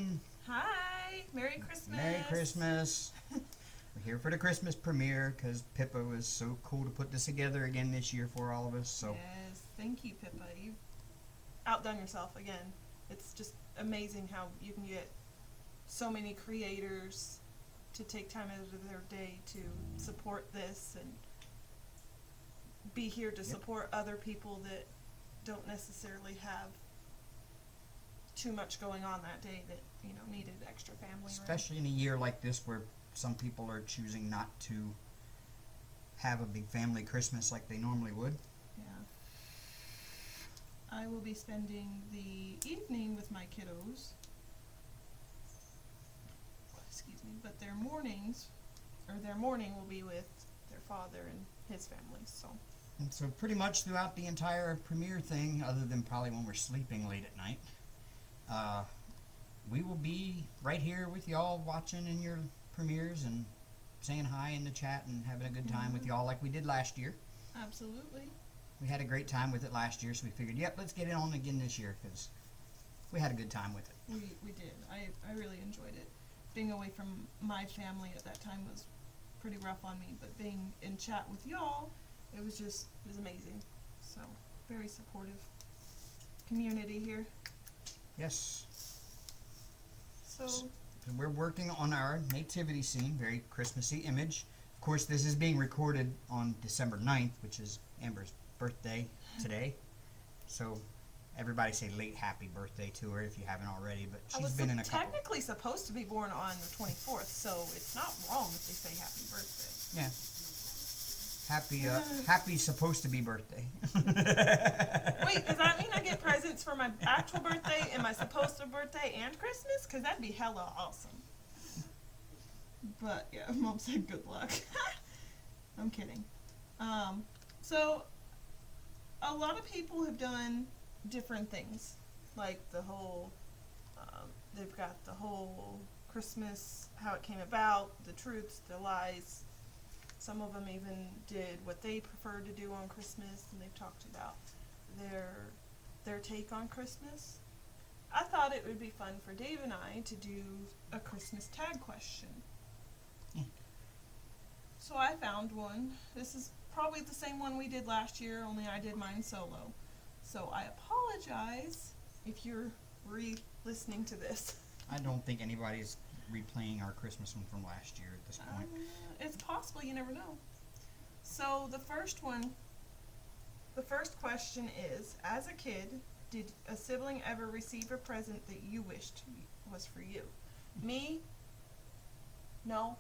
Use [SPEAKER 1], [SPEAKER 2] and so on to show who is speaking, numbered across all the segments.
[SPEAKER 1] everyone.
[SPEAKER 2] Hi! Merry Christmas!
[SPEAKER 1] Merry Christmas. We're here for the Christmas premiere because Pippa was so cool to put this together again this year for all of us. So
[SPEAKER 2] Yes, thank you, Pippa. You've outdone yourself again. It's just amazing how you can get so many creators to take time out of their day to support this and be here to support other people that don't necessarily have too much going on that day that, needed extra family.
[SPEAKER 1] especially in a year like this where some people are choosing not to have a big family Christmas like they normally would.
[SPEAKER 2] Yeah. I will be spending the evening with my kiddos. Excuse me, but their morning will be with their father and his family, so.
[SPEAKER 1] And so pretty much throughout the entire premiere thing, other than probably when we're sleeping late at night, we will be right here with y'all watching in your premieres and saying hi in the chat and having a good time with y'all like we did last year.
[SPEAKER 2] Absolutely.
[SPEAKER 1] We had a great time with it last year, so we figured, yep, let's get it on again this year because we had a good time with it.
[SPEAKER 2] We did. I really enjoyed it. Being away from my family at that time was pretty rough on me, but being in chat with y'all, it was amazing. So, very supportive community here.
[SPEAKER 1] Yes.
[SPEAKER 2] So,
[SPEAKER 1] We're working on our nativity scene, very Christmassy image. Of course, this is being recorded on December 9th, which is Amber's birthday today. So, everybody say late happy birthday to her if you haven't already, but she's been in a couple.
[SPEAKER 2] technically supposed to be born on the 24th, so it's not wrong if they say happy birthday.
[SPEAKER 1] Yeah. Happy supposed to be birthday.
[SPEAKER 2] Wait, does that mean I get presents for my actual birthday and my supposed to birthday and Christmas? Because that'd be hella awesome. But yeah, Mom said good luck. I'm kidding. So a lot of people have done different things, like the whole. They've got the whole Christmas, how it came about, the truths, the lies. Some of them even did what they preferred to do on Christmas, and they've talked about their take on Christmas. I thought it would be fun for Dave and I to do a Christmas tag question. So I found one. This is probably the same one we did last year, only I did mine solo. So I apologize if you're re-listening to this.
[SPEAKER 1] I don't think anybody's replaying our Christmas one from last year at this point.
[SPEAKER 2] It's possible, you never know. So the first question is, as a kid, did a sibling ever receive a present that you wished was for you? Me? No.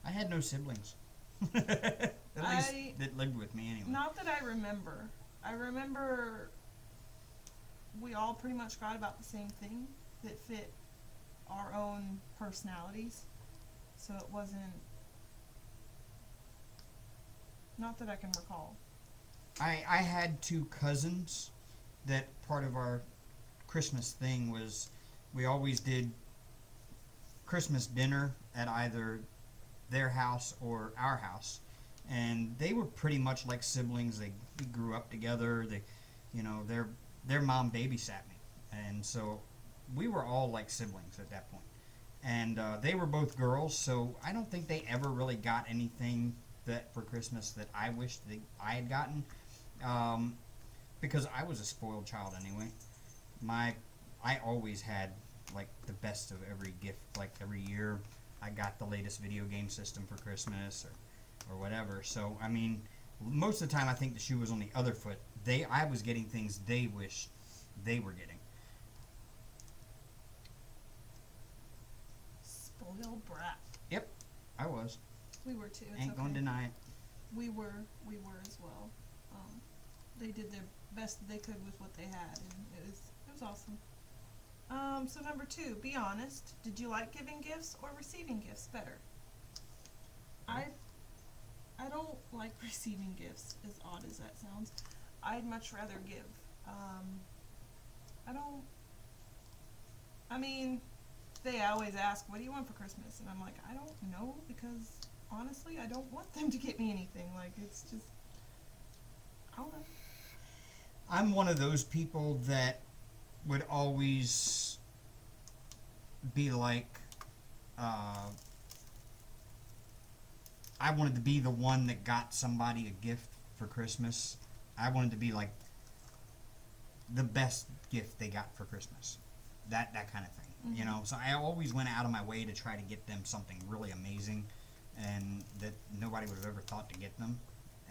[SPEAKER 1] I had no siblings. At least that lived with me anyway.
[SPEAKER 2] Not that I remember. I remember we all pretty much got about the same thing that fit our own personalities. So it wasn't, not that I can recall.
[SPEAKER 1] I had two cousins that part of our Christmas thing was we always did Christmas dinner at either their house or our house. And they were pretty much like siblings. We grew up together. Their mom babysat me. And so we were all like siblings at that point. And they were both girls, so I don't think they ever really got anything that for Christmas that I wished that I had gotten, because I was a spoiled child anyway. I always had like the best of every gift. Like every year, I got the latest video game system for Christmas or whatever. So I mean, most of the time I think the shoe was on the other foot. I was getting things they wished they were getting.
[SPEAKER 2] Spoiled brat.
[SPEAKER 1] Yep, I was.
[SPEAKER 2] We were too. It's
[SPEAKER 1] Ain't
[SPEAKER 2] okay.
[SPEAKER 1] gonna deny it.
[SPEAKER 2] We were as well. They did their best that they could with what they had, and it was awesome. So number 2, be honest. Did you like giving gifts or receiving gifts better? I don't like receiving gifts, as odd as that sounds. I'd much rather give. They always ask, what do you want for Christmas? And I'm like, I don't know, because honestly, I don't want them to get me anything. Like, it's just, I don't know.
[SPEAKER 1] I'm one of those people that would always be like, I wanted to be the one that got somebody a gift for Christmas. I wanted to be like the best gift they got for Christmas. That kind of thing, you know. So I always went out of my way to try to get them something really amazing, and that nobody would have ever thought to get them.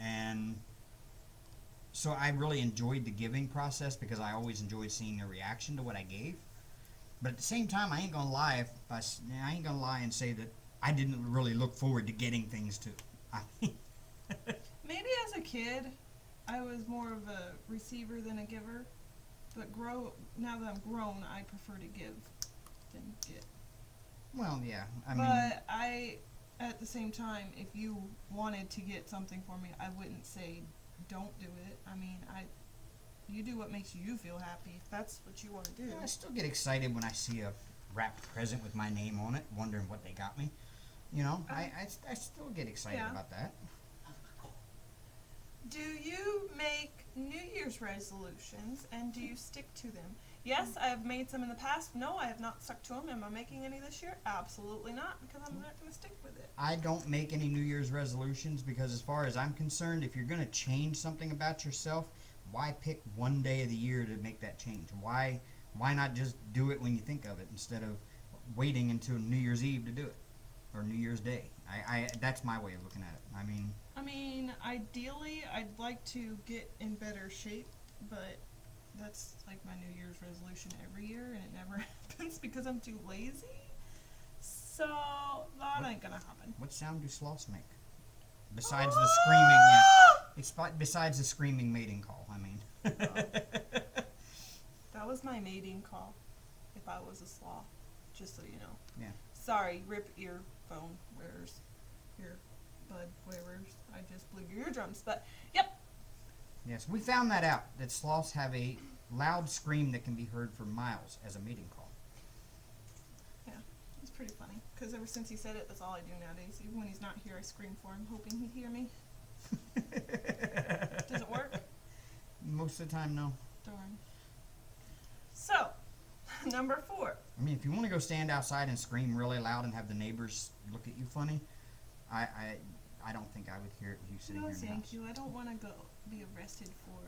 [SPEAKER 1] And so I really enjoyed the giving process because I always enjoyed seeing their reaction to what I gave. But at the same time, I ain't gonna lie I ain't gonna lie and say that I didn't really look forward to getting things too.
[SPEAKER 2] Maybe as a kid, I was more of a receiver than a giver. But now that I'm grown, I prefer to give than get.
[SPEAKER 1] Well, yeah. I mean,
[SPEAKER 2] But at the same time, if you wanted to get something for me, I wouldn't say don't do it. I mean, you do what makes you feel happy. If that's what you want to do.
[SPEAKER 1] yeah, I still get excited when I see a wrapped present with my name on it, wondering what they got me. You know, I still get excited
[SPEAKER 2] Yeah.
[SPEAKER 1] about that.
[SPEAKER 2] Do you make New Year's resolutions and do you stick to them? Yes, I have made some in the past. No, I have not stuck to them. Am I making any this year? Absolutely not, because I'm not going to stick with it.
[SPEAKER 1] I don't make any New Year's resolutions because, as far as I'm concerned, if you're going to change something about yourself, why pick one day of the year to make that change? Why not just do it when you think of it instead of waiting until New Year's Eve to do it, or New Year's Day? That's my way of looking at it. I mean,
[SPEAKER 2] Ideally, I'd like to get in better shape, but that's like my New Year's resolution every year, and it never happens because I'm too lazy. So that ain't gonna happen.
[SPEAKER 1] what sound do sloths make? Besides the screaming, yeah. Besides the screaming mating call, I mean.
[SPEAKER 2] That was my mating call. If I was a sloth, just so you know.
[SPEAKER 1] Yeah.
[SPEAKER 2] Sorry, rip earphone wearers, earbud wearers. I just blew your eardrums, but yep.
[SPEAKER 1] Yes, we found that out, that sloths have a loud scream that can be heard for miles as a mating call.
[SPEAKER 2] Yeah, it's pretty funny. Because ever since he said it, that's all I do nowadays. Even when he's not here, I scream for him, hoping he'd hear me. Does it work?
[SPEAKER 1] Most of the time, no.
[SPEAKER 2] Darn. So, number 4.
[SPEAKER 1] I mean, if you want to go stand outside and scream really loud and have the neighbors look at you funny, I don't think I would hear it with you sitting
[SPEAKER 2] No,
[SPEAKER 1] here in the
[SPEAKER 2] thank
[SPEAKER 1] house.
[SPEAKER 2] you. I don't want to go be arrested for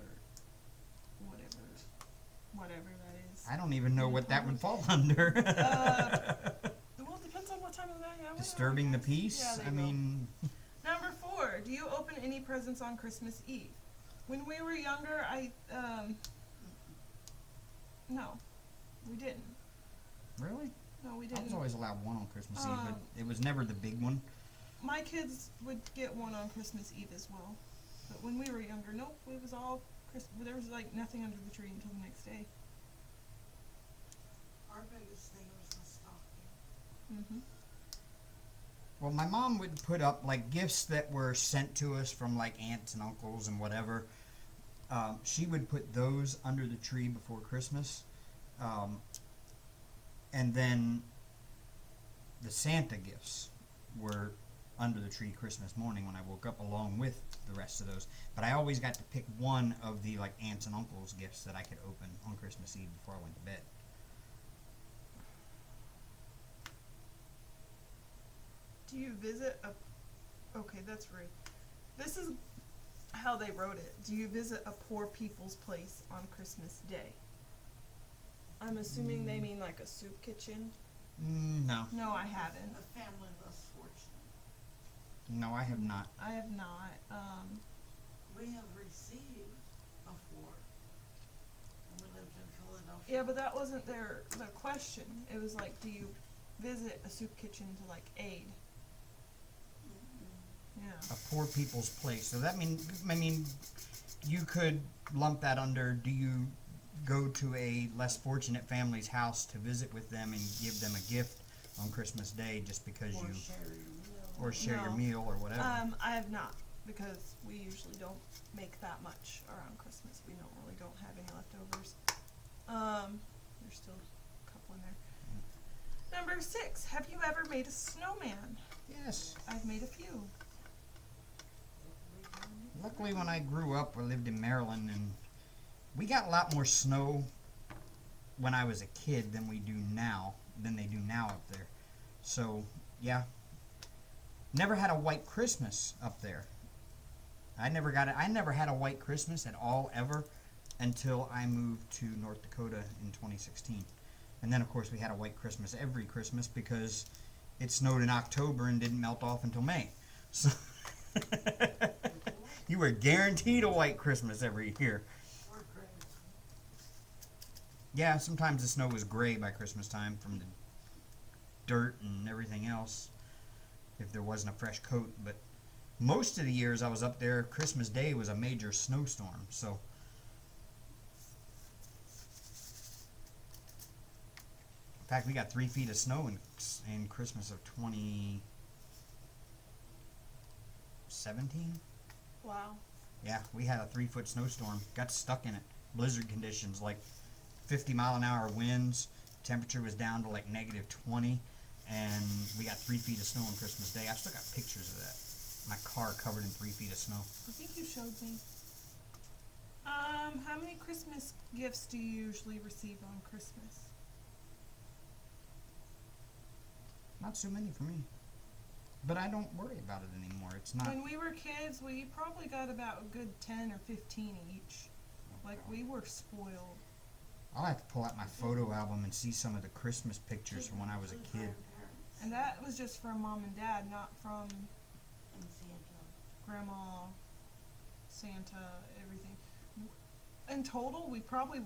[SPEAKER 2] whatever that is.
[SPEAKER 1] I don't even know what that would fall under.
[SPEAKER 2] Well, it depends on what time of the night. I wouldn't
[SPEAKER 1] Disturbing
[SPEAKER 2] know,
[SPEAKER 1] the
[SPEAKER 2] I guess.
[SPEAKER 1] peace?
[SPEAKER 2] Yeah, there
[SPEAKER 1] I
[SPEAKER 2] you go.
[SPEAKER 1] mean,
[SPEAKER 2] Number 4. Do you open any presents on Christmas Eve? When we were younger, no, we didn't.
[SPEAKER 1] really?
[SPEAKER 2] No, we
[SPEAKER 1] I
[SPEAKER 2] didn't.
[SPEAKER 1] was always allowed one on Christmas Eve,
[SPEAKER 2] Um,
[SPEAKER 1] but it was never the big one.
[SPEAKER 2] My kids would get one on Christmas Eve as well. But when we were younger, nope, it was all there was like nothing under the tree until the next day.
[SPEAKER 3] Our biggest thing was the stocking.
[SPEAKER 2] Mm-hmm.
[SPEAKER 1] Well, my mom would put up like gifts that were sent to us from like aunts and uncles and whatever. She would put those under the tree before Christmas. And then the Santa gifts were under the tree Christmas morning when I woke up, along with the rest of those. But I always got to pick one of the like aunts and uncles gifts that I could open on Christmas Eve before I went to bed.
[SPEAKER 2] Do you visit a... Okay, that's rude. This is how they wrote it. Do you visit a poor people's place on Christmas Day? I'm assuming they mean like a soup kitchen.
[SPEAKER 1] No.
[SPEAKER 2] No, I haven't.
[SPEAKER 3] A family less fortunate.
[SPEAKER 1] No, I have not.
[SPEAKER 2] I have not.
[SPEAKER 3] We have received before. And we lived in Philadelphia.
[SPEAKER 2] Yeah, but that wasn't the question. It was like, do you visit a soup kitchen to like aid? Yeah.
[SPEAKER 1] A poor people's place. So that mean, you could lump that under, do you go to a less fortunate family's house to visit with them and give them a gift on Christmas Day just because
[SPEAKER 3] Or
[SPEAKER 1] you...
[SPEAKER 3] share your meal.
[SPEAKER 1] Or share your
[SPEAKER 2] No.
[SPEAKER 1] meal or whatever.
[SPEAKER 2] I have not, because we usually don't make that much around Christmas. We don't have any leftovers. There's still a couple in there. Number 6, have you ever made a snowman?
[SPEAKER 1] Yes.
[SPEAKER 2] I've made a few.
[SPEAKER 1] Luckily, when I grew up, I lived in Maryland, and we got a lot more snow when I was a kid than we do now. than they do now up there. So, yeah. Never had a white Christmas up there. I never had a white Christmas at all, ever, until I moved to North Dakota in 2016. And then, of course, we had a white Christmas every Christmas because it snowed in October and didn't melt off until May. So you were guaranteed a white Christmas every year.
[SPEAKER 3] Or gray.
[SPEAKER 1] Yeah, sometimes the snow was gray by Christmas time from the dirt and everything else, if there wasn't a fresh coat. But most of the years I was up there, Christmas Day was a major snowstorm. So in fact, we got 3 feet of snow in Christmas of 2017.
[SPEAKER 2] Wow.
[SPEAKER 1] Yeah, we had a 3-foot snowstorm. Got stuck in it. Blizzard conditions, like 50-mile-an-hour winds. Temperature was down to like -20, and we got 3 feet of snow on Christmas Day. I still got pictures of that. My car covered in 3 feet of snow.
[SPEAKER 2] I think you showed me. How many Christmas gifts do you usually receive on Christmas?
[SPEAKER 1] Not so many for me. But I don't worry about it anymore. It's not.
[SPEAKER 2] When we were kids, we probably got about a good 10 or 15 each. Like, we were spoiled.
[SPEAKER 1] I'll have to pull out my photo album and see some of the Christmas pictures from when I was a kid.
[SPEAKER 2] And that was just from Mom and Dad, not from
[SPEAKER 3] And Santa.
[SPEAKER 2] Grandma, Santa, everything. In total, we probably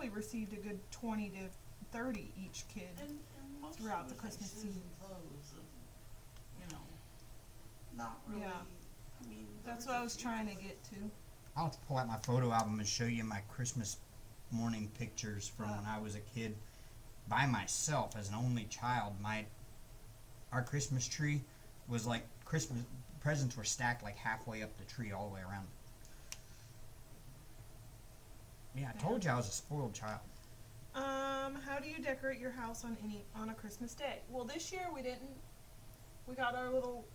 [SPEAKER 2] received a good 20 to 30 each kid.
[SPEAKER 3] And most
[SPEAKER 2] Throughout
[SPEAKER 3] of
[SPEAKER 2] the
[SPEAKER 3] it was
[SPEAKER 2] Christmas
[SPEAKER 3] like shoes
[SPEAKER 2] season.
[SPEAKER 3] and clothes and, you know, not really,
[SPEAKER 2] Yeah.
[SPEAKER 3] I mean.
[SPEAKER 2] That's
[SPEAKER 3] there
[SPEAKER 2] what I
[SPEAKER 3] was
[SPEAKER 2] was
[SPEAKER 3] a
[SPEAKER 2] trying to
[SPEAKER 3] few
[SPEAKER 2] get to.
[SPEAKER 1] I'll have to pull out my photo album and show you my Christmas morning pictures from when I was a kid by myself as an only child. Our Christmas tree was like Christmas presents were stacked like halfway up the tree all the way around. Yeah, I told you I was a spoiled child.
[SPEAKER 2] How do you decorate your house on a Christmas day? Well, this year we didn't. We got our little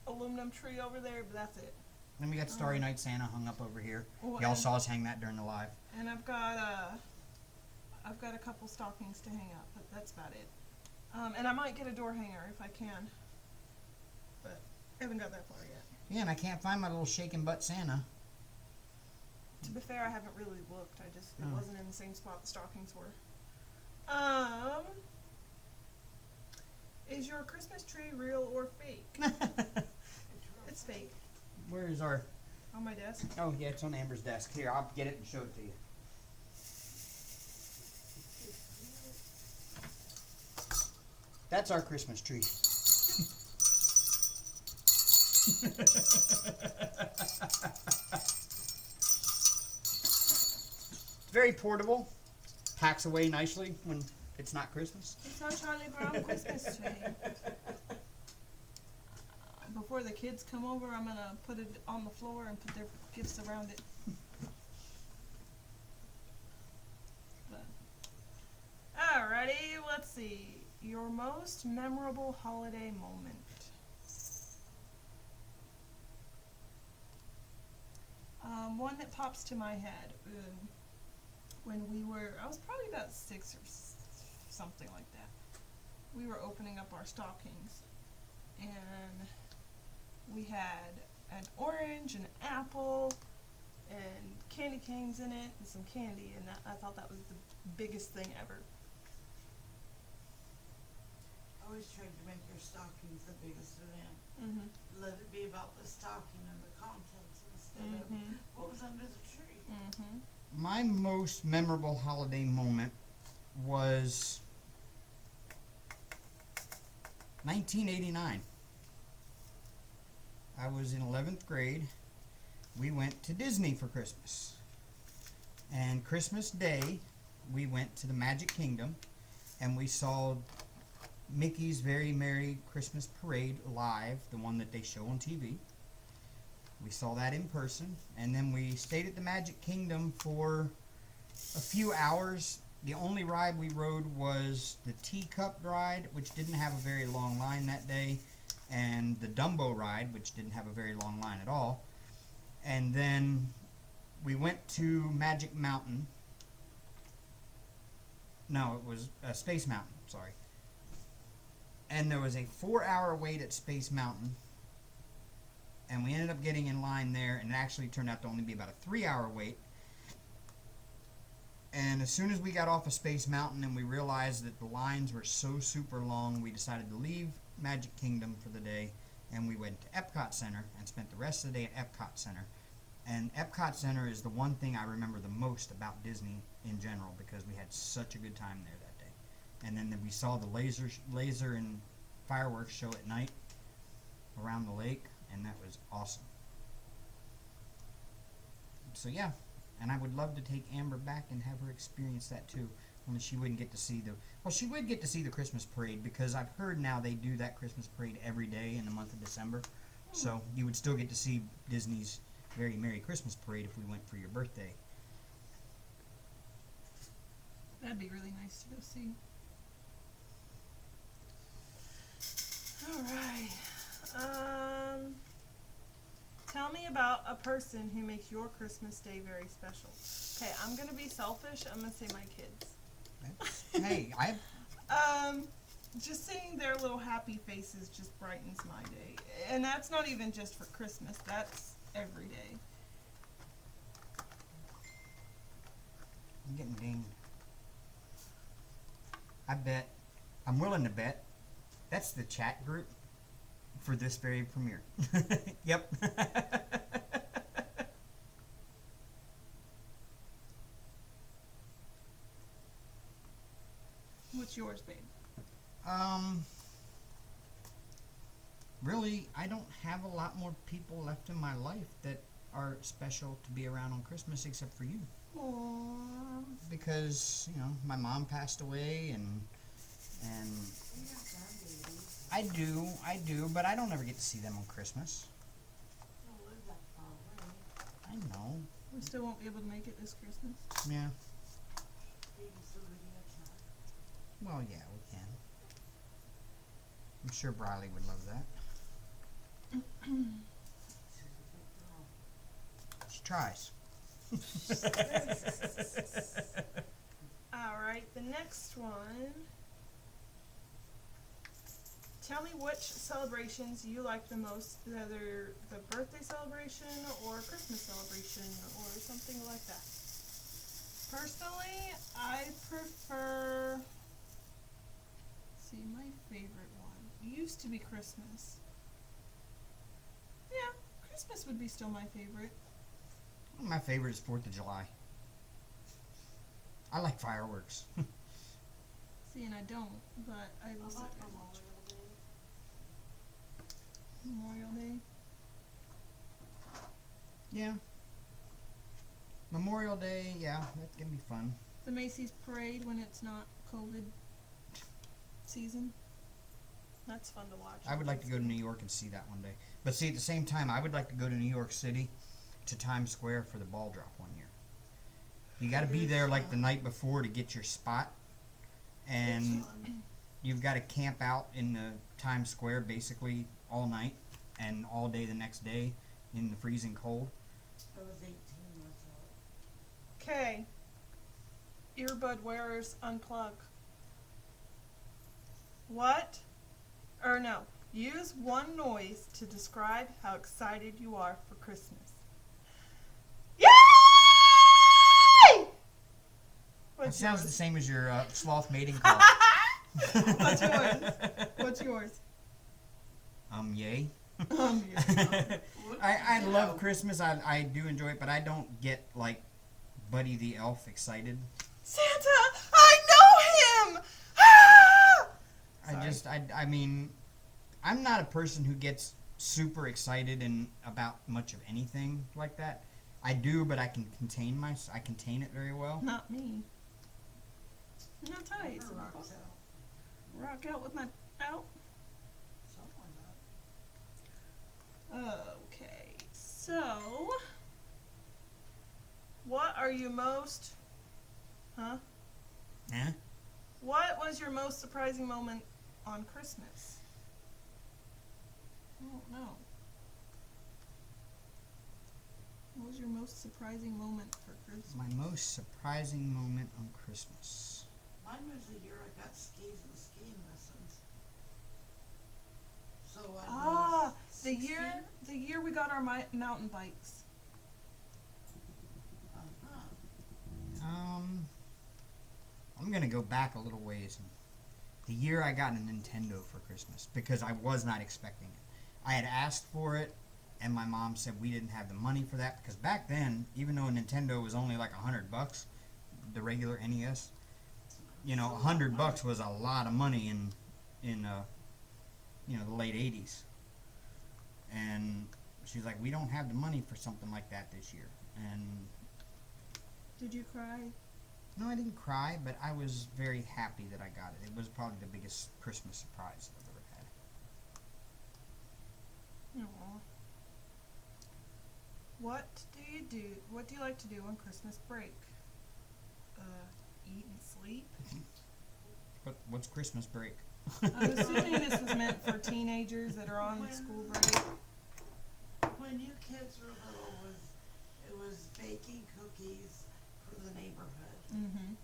[SPEAKER 2] aluminum tree over there, but that's it.
[SPEAKER 1] Then we got Starry Night Santa hung up over here.
[SPEAKER 2] Well,
[SPEAKER 1] Y'all
[SPEAKER 2] and-
[SPEAKER 1] saw us hang that during the live.
[SPEAKER 2] And I've got a couple stockings to hang up, but that's about it. And I might get a door hanger if I can, but I haven't got that far yet.
[SPEAKER 1] Yeah, and I can't find my little shaking butt Santa.
[SPEAKER 2] To be fair, I haven't really looked. It
[SPEAKER 1] Oh.
[SPEAKER 2] wasn't in the same spot the stockings were. Is your Christmas tree real or fake? It's fake.
[SPEAKER 1] Where is our...
[SPEAKER 2] On my desk.
[SPEAKER 1] Oh, yeah, it's on Amber's desk. Here, I'll get it and show it to you. That's our Christmas tree. Very portable. Packs away nicely when it's not Christmas.
[SPEAKER 2] It's our Charlie Brown Christmas tree. Before the kids come over, I'm gonna put it on the floor and put their gifts around it. But, alrighty, let's see. Your most memorable holiday moment. One that pops to my head. When I was probably about 6 or something like that. We were opening up our stockings, and we had an orange, an apple, and candy canes in it, and some candy, and I thought that was the biggest thing ever.
[SPEAKER 3] I always tried to make your stockings the biggest event.
[SPEAKER 2] Mm-hmm.
[SPEAKER 3] Let it be about the stocking and the contents instead of what was under the tree.
[SPEAKER 2] Mm-hmm.
[SPEAKER 1] My most memorable holiday moment was 1989. I was in 11th grade. We went to Disney for Christmas. And Christmas Day, we went to the Magic Kingdom, and we saw Mickey's Very Merry Christmas Parade live, the one that they show on TV. We saw that in person, and then we stayed at the Magic Kingdom for a few hours. The only ride we rode was the Teacup ride, which didn't have a very long line that day, and the Dumbo ride, which didn't have a very long line at all. And then we went to Magic Mountain, No, it was Space Mountain. Sorry. And there was a 4-hour wait at Space Mountain, and we ended up getting in line there, and it actually turned out to only be about a 3-hour wait. And as soon as we got off of Space Mountain and we realized that the lines were so super long, we decided to leave Magic Kingdom for the day, and we went to Epcot Center and spent the rest of the day at Epcot Center. And Epcot Center is the one thing I remember the most about Disney in general, because we had such a good time there that day. And then we saw the laser and fireworks show at night around the lake, and that was awesome. So yeah, and I would love to take Amber back and have her experience that too. Only she wouldn't get to see she would get to see the Christmas parade, because I've heard now they do that Christmas parade every day in the month of December. So you would still get to see Disney's Very Merry Christmas parade if we went for your birthday.
[SPEAKER 2] That'd be really nice to go see. Alright. Tell me about a person who makes your Christmas day very special. Okay, I'm gonna be selfish. I'm gonna say my kids.
[SPEAKER 1] Hey,
[SPEAKER 2] just seeing their little happy faces just brightens my day. And that's not even just for Christmas. That's every day.
[SPEAKER 1] I'm getting dinged. I'm willing to bet that's the chat group for this very premiere. Yep.
[SPEAKER 2] What's yours, babe?
[SPEAKER 1] Really, I don't have a lot more people left in my life that are special to be around on Christmas except for you.
[SPEAKER 2] Aww.
[SPEAKER 1] Because, my mom passed away, and
[SPEAKER 3] You got grandbabies.
[SPEAKER 1] I do, but I don't ever get to see them on Christmas.
[SPEAKER 3] You don't live that far away.
[SPEAKER 1] I know.
[SPEAKER 2] We still won't be able to make it this Christmas.
[SPEAKER 1] Yeah.
[SPEAKER 3] You can still video chat.
[SPEAKER 1] Well, yeah, we can. I'm sure Briley would love that.
[SPEAKER 3] She's a big girl.
[SPEAKER 1] She tries.
[SPEAKER 2] Alright, the next one. Tell me which celebrations you like the most, whether the birthday celebration or Christmas celebration or something like that. Personally, I prefer, my favorite one used to be Christmas. Yeah, Christmas would be still my favorite.
[SPEAKER 1] My favorite is 4th of July. I like fireworks.
[SPEAKER 2] See, and I don't, but I will
[SPEAKER 3] I
[SPEAKER 2] sit
[SPEAKER 3] like
[SPEAKER 2] there and watch.
[SPEAKER 3] Memorial Day.
[SPEAKER 2] Memorial Day.
[SPEAKER 1] Yeah. Memorial Day, yeah, that can be fun.
[SPEAKER 2] The Macy's parade when it's not COVID season. That's fun to watch.
[SPEAKER 1] I would like to go to New York and see that one day. But see, at the same time, I would like to go to New York City, to Times Square for the ball drop one year. You got to be there like the night before to get your spot, and you've got to camp out in the Times Square basically all night and all day the next day in the freezing cold.
[SPEAKER 3] I was 18 myself.
[SPEAKER 2] Okay. Earbud wearers unplug. What? Or no. Use one noise to describe how excited you are for Christmas. Yay!
[SPEAKER 1] That
[SPEAKER 2] What's
[SPEAKER 1] sounds the
[SPEAKER 2] yours?
[SPEAKER 1] same as your sloth mating call.
[SPEAKER 2] What's yours? What's yours?
[SPEAKER 1] Yay.
[SPEAKER 2] Yeah.
[SPEAKER 1] I love Christmas. I do enjoy it, but I don't get like Buddy the Elf excited.
[SPEAKER 2] Santa! I know him! Ah!
[SPEAKER 1] I mean, I'm not a person who gets super excited and about much of anything like that. I do, but I can contain it very well.
[SPEAKER 2] Not me. No tights.
[SPEAKER 3] Never rocks out.
[SPEAKER 2] Rock out with my out.
[SPEAKER 3] Something like that.
[SPEAKER 2] Okay, so what are you most? Huh?
[SPEAKER 1] Eh?
[SPEAKER 2] What was your most surprising moment on Christmas? I don't know. What was your most surprising moment for Christmas?
[SPEAKER 1] My most surprising moment on Christmas.
[SPEAKER 3] Mine was the year I got skis and skiing lessons. So I was
[SPEAKER 2] the
[SPEAKER 3] 16.
[SPEAKER 2] year we got our mountain bikes.
[SPEAKER 3] Uh-huh.
[SPEAKER 1] I'm gonna go back a little ways. The year I got a Nintendo for Christmas, because I was not expecting it. I had asked for it, and my mom said we didn't have the money for that, because back then, even though a Nintendo was only like $100, the regular NES, you know, $100 was a lot of money in the late '80s. And she's like, we don't have the money for something like that this year. And
[SPEAKER 2] Did you cry?
[SPEAKER 1] no, I didn't cry, but I was very happy that I got it. It was probably the biggest Christmas surprise I've ever had.
[SPEAKER 2] Aww. What do you like to do on Christmas break? Eat and sleep?
[SPEAKER 1] What's Christmas break?
[SPEAKER 2] I'm assuming this was meant for teenagers that are on school break.
[SPEAKER 3] When you kids were little, it was baking cookies for the neighborhood,
[SPEAKER 2] Mm-hmm.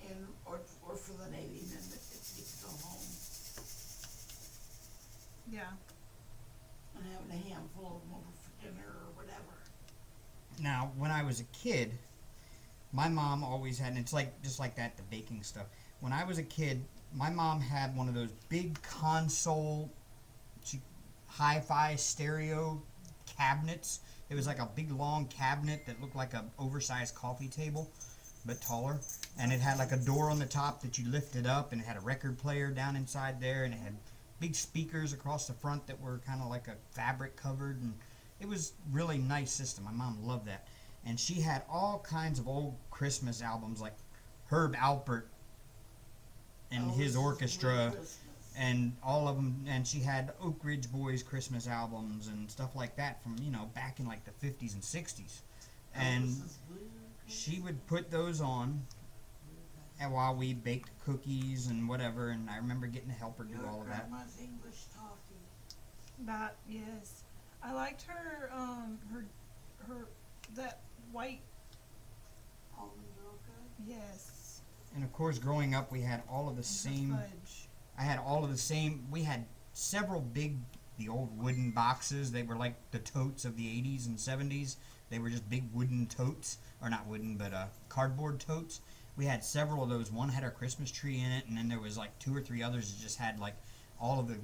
[SPEAKER 3] and or for the Navy, and then if you could go home
[SPEAKER 2] Yeah.
[SPEAKER 3] and having a handful of them over for dinner or whatever.
[SPEAKER 1] Now, when I was a kid, my mom always had, and it's like just like that, the baking stuff. When I was a kid, my mom had one of those big console hi-fi stereo cabinets. It was like a big long cabinet that looked like an oversized coffee table, but taller. And it had like a door on the top that you lifted up, and it had a record player down inside there, and it had big speakers across the front that were kind of like a fabric covered, and it was really nice system. My mom loved that. And she had all kinds of old Christmas albums, like Herb Alpert and his orchestra, and all of them. And she had Oak Ridge Boys Christmas albums and stuff like that from, back in like the 50s and 60s. And she would put those on, and while we baked cookies and whatever, and I remember getting to help her do all of that.
[SPEAKER 3] Grandma's English toffee.
[SPEAKER 2] That, yes. I liked her that white,
[SPEAKER 3] Almond Roca.
[SPEAKER 2] yes.
[SPEAKER 1] And of course, growing up, we had all of the
[SPEAKER 2] and
[SPEAKER 1] same.
[SPEAKER 2] her fudge.
[SPEAKER 1] I had all of the same. We had several the old wooden boxes. They were like the totes of the 80s and 70s. They were just big wooden totes, or not wooden, but cardboard totes. We had several of those. One had our Christmas tree in it, and then there was like 2 or 3 others that just had like all of the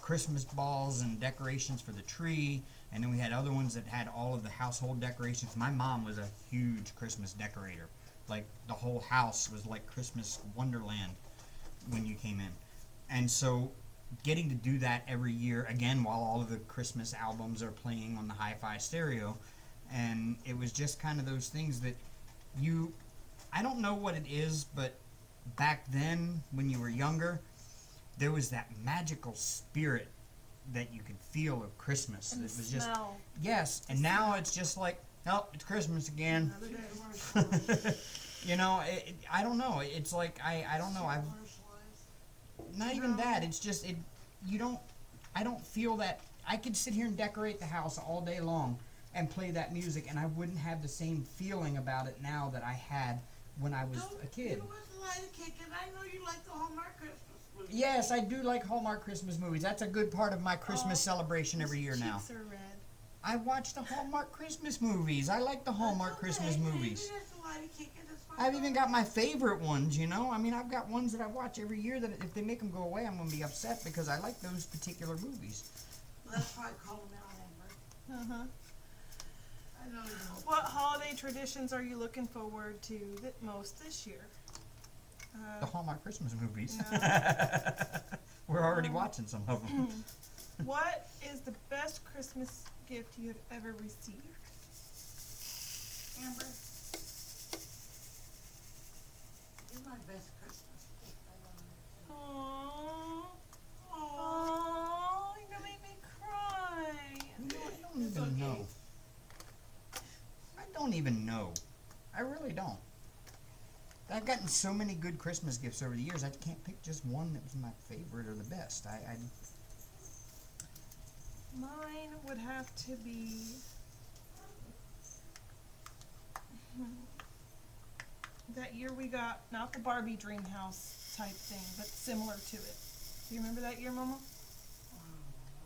[SPEAKER 1] Christmas balls and decorations for the tree. And then we had other ones that had all of the household decorations. My mom was a huge Christmas decorator. Like, the whole house was like Christmas wonderland when you came in. And so getting to do that every year, again, while all of the Christmas albums are playing on the hi-fi stereo, and it was just kind of those things that I don't know what it is, but back then, when you were younger, there was that magical spirit that you could feel of Christmas.
[SPEAKER 2] And
[SPEAKER 1] It
[SPEAKER 2] the
[SPEAKER 1] was just,
[SPEAKER 2] smell.
[SPEAKER 1] yes, and now it's just like, oh, it's Christmas again.
[SPEAKER 3] Another day.
[SPEAKER 1] I don't know. It's like, I don't know. Not even that. It's just, I don't feel that. I could sit here and decorate the house all day long and play that music, and I wouldn't have the same feeling about it now that I had when I was a kid.
[SPEAKER 3] You was light a cake, and I know you like the Hallmark Christmas movies.
[SPEAKER 1] Yes, I do like Hallmark Christmas movies. That's a good part of my Christmas celebration every year now.
[SPEAKER 2] Cheeks are red.
[SPEAKER 1] I watch the Hallmark Christmas movies. I like the Hallmark Christmas movies. I've even got my favorite ones, I mean, I've got ones that I watch every year that if they make them go away, I'm going to be upset because I like those particular movies.
[SPEAKER 3] That's why I call them out, Amber.
[SPEAKER 2] Uh-huh.
[SPEAKER 3] I know you don't.
[SPEAKER 2] What holiday traditions are you looking forward to most this year?
[SPEAKER 1] The Hallmark Christmas movies.
[SPEAKER 2] No.
[SPEAKER 1] We're already watching some of them.
[SPEAKER 2] What is the best Christmas gift you have ever received?
[SPEAKER 3] Amber, you're my best Christmas gift I ever received.
[SPEAKER 2] Aww. Aww, you're gonna make me cry.
[SPEAKER 1] I don't even know. I don't even know. I really don't. I've gotten so many good Christmas gifts over the years, I can't pick just one that was my favorite or the best.
[SPEAKER 2] Mine would have to be That year we got, not the Barbie dream house type thing, but similar to it. Do you remember that year, Mama?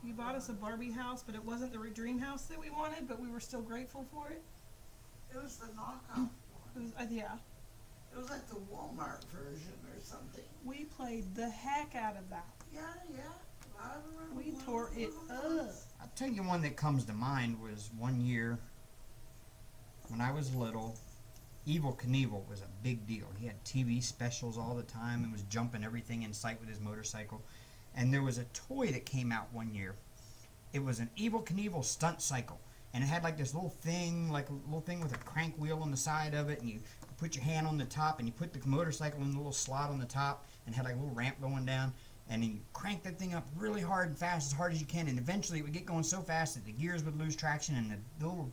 [SPEAKER 2] You bought us a Barbie house, but it wasn't the dream house that we wanted, but we were still grateful for it.
[SPEAKER 3] It was the knockoff
[SPEAKER 2] It
[SPEAKER 3] one.
[SPEAKER 2] was, yeah.
[SPEAKER 3] It was like the Walmart version or something.
[SPEAKER 2] We played the heck out of that.
[SPEAKER 3] Yeah, yeah. I remember
[SPEAKER 2] We
[SPEAKER 3] one
[SPEAKER 2] tore
[SPEAKER 3] of
[SPEAKER 2] it
[SPEAKER 3] those.
[SPEAKER 2] up.
[SPEAKER 1] I'll tell you one that comes to mind was one year when I was little. Evil Knievel was a big deal. He had TV specials all the time and was jumping everything in sight with his motorcycle. And there was a toy that came out one year. It was an Evil Knievel stunt cycle. And it had like this little thing with a crank wheel on the side of it. And you put your hand on the top and you put the motorcycle in the little slot on the top and had like a little ramp going down. And then you crank that thing up really hard and fast, as hard as you can. And eventually it would get going so fast that the gears would lose traction and the little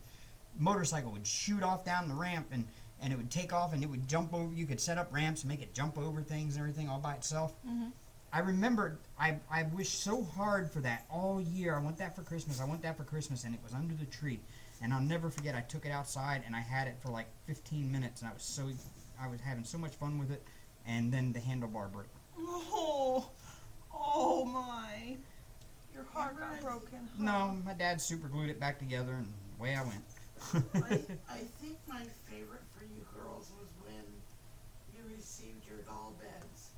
[SPEAKER 1] motorcycle would shoot off down the ramp and it would take off and it would jump over. You could set up ramps and make it jump over things and everything all by itself.
[SPEAKER 2] Mm-hmm.
[SPEAKER 1] I remember I wished so hard for that all year. I want that for Christmas. I want that for Christmas. And it was under the tree. And I'll never forget, I took it outside and I had it for like 15 minutes. And I was having so much fun with it. And then the handlebar broke.
[SPEAKER 2] Oh my. Your heart got broken. Huh?
[SPEAKER 1] No, my dad super glued it back together and away I went.
[SPEAKER 3] I think my favorite for you girls was when you received your doll beds.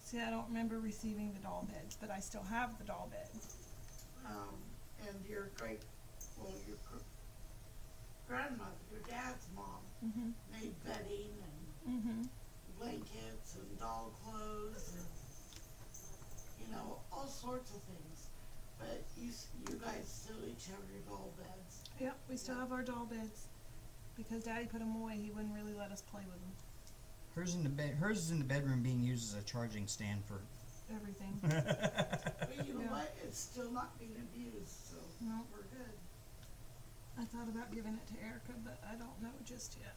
[SPEAKER 2] See, I don't remember receiving the doll beds, but I still have the doll beds.
[SPEAKER 3] And your grandmother, your dad's mom,
[SPEAKER 2] Mm-hmm.
[SPEAKER 3] made bedding and
[SPEAKER 2] Mm-hmm.
[SPEAKER 3] blankets and doll clothes and, all sorts of things. But you guys still each have your doll beds.
[SPEAKER 2] Yep, we still have our doll beds. Because Daddy put them away, he wouldn't really let us play with them.
[SPEAKER 1] Hers is in the bedroom being used as a charging stand for
[SPEAKER 2] Everything.
[SPEAKER 3] But you know
[SPEAKER 2] Yeah.
[SPEAKER 3] what? It's still not being abused, so
[SPEAKER 2] No.
[SPEAKER 3] we're good.
[SPEAKER 2] I thought about giving it to Erica, but I don't know just yet.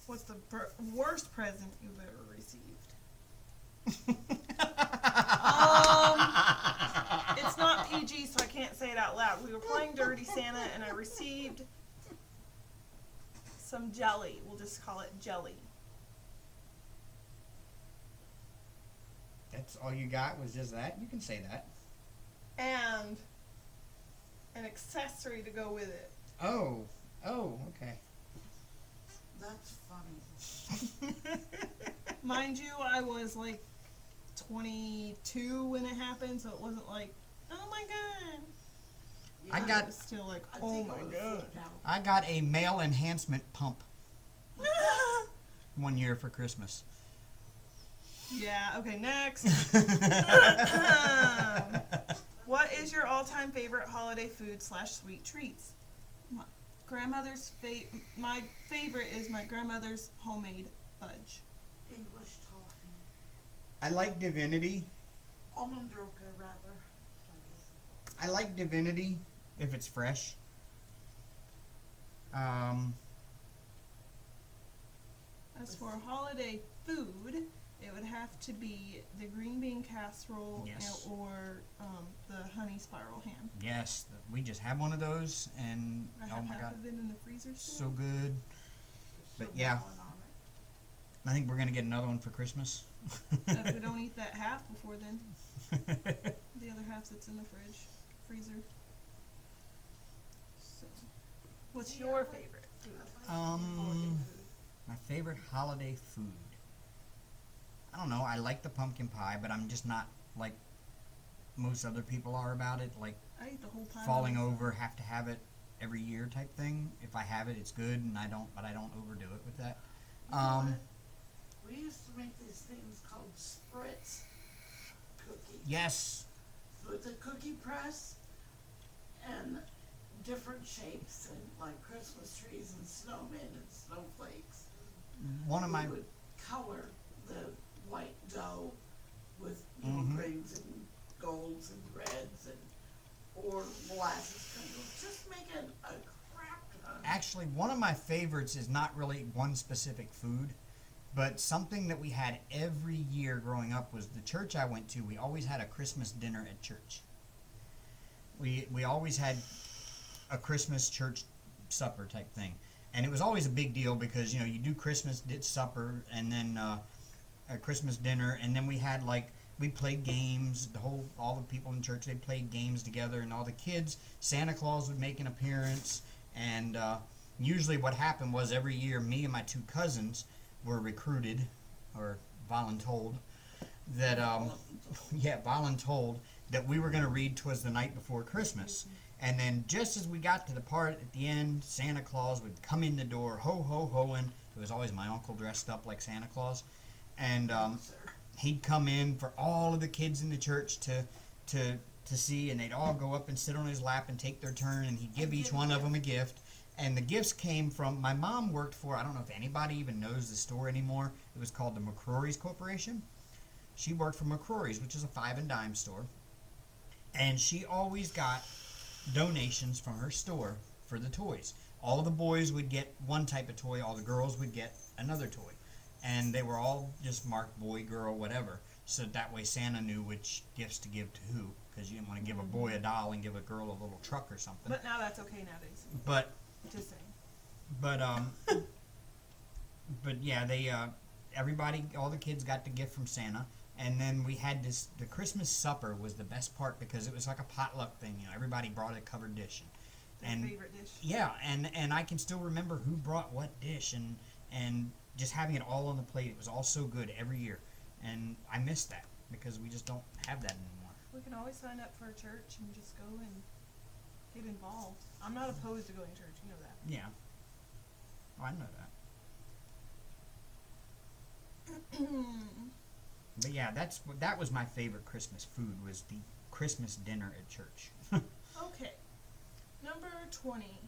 [SPEAKER 2] What's the worst present you've ever received? It's not PG, so I can't say it out loud. We were playing Dirty Santa, and I received some jelly. We'll just call it jelly.
[SPEAKER 1] That's all you got was just that? You can say that.
[SPEAKER 2] And an accessory to go with it.
[SPEAKER 1] Oh, okay.
[SPEAKER 3] That's funny.
[SPEAKER 2] Mind you, I was like 22 when it happened, so it wasn't like, oh my god.
[SPEAKER 3] Yeah,
[SPEAKER 1] I got-
[SPEAKER 2] It was still like,
[SPEAKER 3] I
[SPEAKER 2] oh
[SPEAKER 3] think
[SPEAKER 2] my
[SPEAKER 3] it was
[SPEAKER 2] god.
[SPEAKER 3] flipped out.
[SPEAKER 1] I got a male enhancement pump one year for Christmas.
[SPEAKER 2] Yeah, okay, next. What is your all-time favorite holiday food / sweet treats? My favorite is my grandmother's homemade fudge.
[SPEAKER 3] English toffee.
[SPEAKER 1] I like Divinity.
[SPEAKER 3] Almond roca, rather.
[SPEAKER 1] I like Divinity if it's fresh.
[SPEAKER 2] As for holiday food, it would have to be the green bean casserole
[SPEAKER 1] Yes.
[SPEAKER 2] or the honey spiral ham.
[SPEAKER 1] Yes, we just have one of those, and
[SPEAKER 2] I
[SPEAKER 1] oh
[SPEAKER 2] have
[SPEAKER 1] my
[SPEAKER 2] half
[SPEAKER 1] god,
[SPEAKER 2] of it in the freezer
[SPEAKER 1] so
[SPEAKER 2] still.
[SPEAKER 1] good. But
[SPEAKER 3] So
[SPEAKER 1] yeah.
[SPEAKER 3] going on it.
[SPEAKER 1] I think we're gonna get another one for Christmas.
[SPEAKER 2] If we don't eat that half before then, the other half that's in the freezer. So, what's your favorite food?
[SPEAKER 3] I like holiday food.
[SPEAKER 1] My favorite holiday food. I don't know. I like the pumpkin pie, but I'm just not like most other people are about it. Like
[SPEAKER 2] I eat the whole pie.
[SPEAKER 1] falling
[SPEAKER 2] myself.
[SPEAKER 1] over, have to have it every year type thing. If I have it, it's good, and I don't overdo it with that.
[SPEAKER 3] You know what? We used to make these things called Spritz Cookies.
[SPEAKER 1] Yes,
[SPEAKER 3] With a cookie press and different shapes and like Christmas trees and snowmen and snowflakes.
[SPEAKER 1] one of my
[SPEAKER 3] We would color the white dough with
[SPEAKER 1] Mhm.
[SPEAKER 3] greens and golds and reds and or molasses sprinkles. Just making a crap ton.
[SPEAKER 1] actually one of my favorites is not really one specific food, but something that we had every year growing up was the church I went to. We always had a Christmas dinner at church. We always had a Christmas church supper type thing. And it was always a big deal because, you know, you do Christmas supper and then a Christmas dinner, and then we had we played games. All the people in church, they played games together, and all the kids, Santa Claus would make an appearance, and usually what happened was every year me and my two cousins were recruited or voluntold that voluntold that we were going to read "'Twas the Night Before Christmas." And then just as we got to the part at the end, Santa Claus would come in the door, ho, ho, hoing. It was always my uncle dressed up like Santa Claus. And he'd come in for all of the kids in the church to see, and they'd all go up and sit on his lap and take their turn, and he'd give each one of them a gift. And the gifts came from, my mom worked for, I don't know if anybody even knows the store anymore. It was called the McCrory's Corporation. She worked for McCrory's, which is a 5 and dime store. And she always got donations from her store for the toys. All the boys would get one type of toy, all the girls would get another toy. And they were all just marked boy, girl, whatever. So that way Santa knew which gifts to give to who, because you didn't want to give a boy a doll and give a girl a little truck or something.
[SPEAKER 2] But now that's okay nowadays.
[SPEAKER 1] But
[SPEAKER 2] Just saying.
[SPEAKER 1] but yeah, they everybody, all the kids got the gift from Santa. And then we had the Christmas supper was the best part because it was like a potluck thing. You know, everybody brought a covered dish.
[SPEAKER 2] Their favorite dish.
[SPEAKER 1] Yeah, and I can still remember who brought what dish and just having it all on the plate. It was all so good every year. And I miss that because we just don't have that anymore.
[SPEAKER 2] We can always sign up for a church and just go and get involved. I'm not opposed to going to church, you know that.
[SPEAKER 1] Yeah. Oh, I know that. But yeah, that was my favorite Christmas food, was the Christmas dinner at church.
[SPEAKER 2] Okay. Number 20.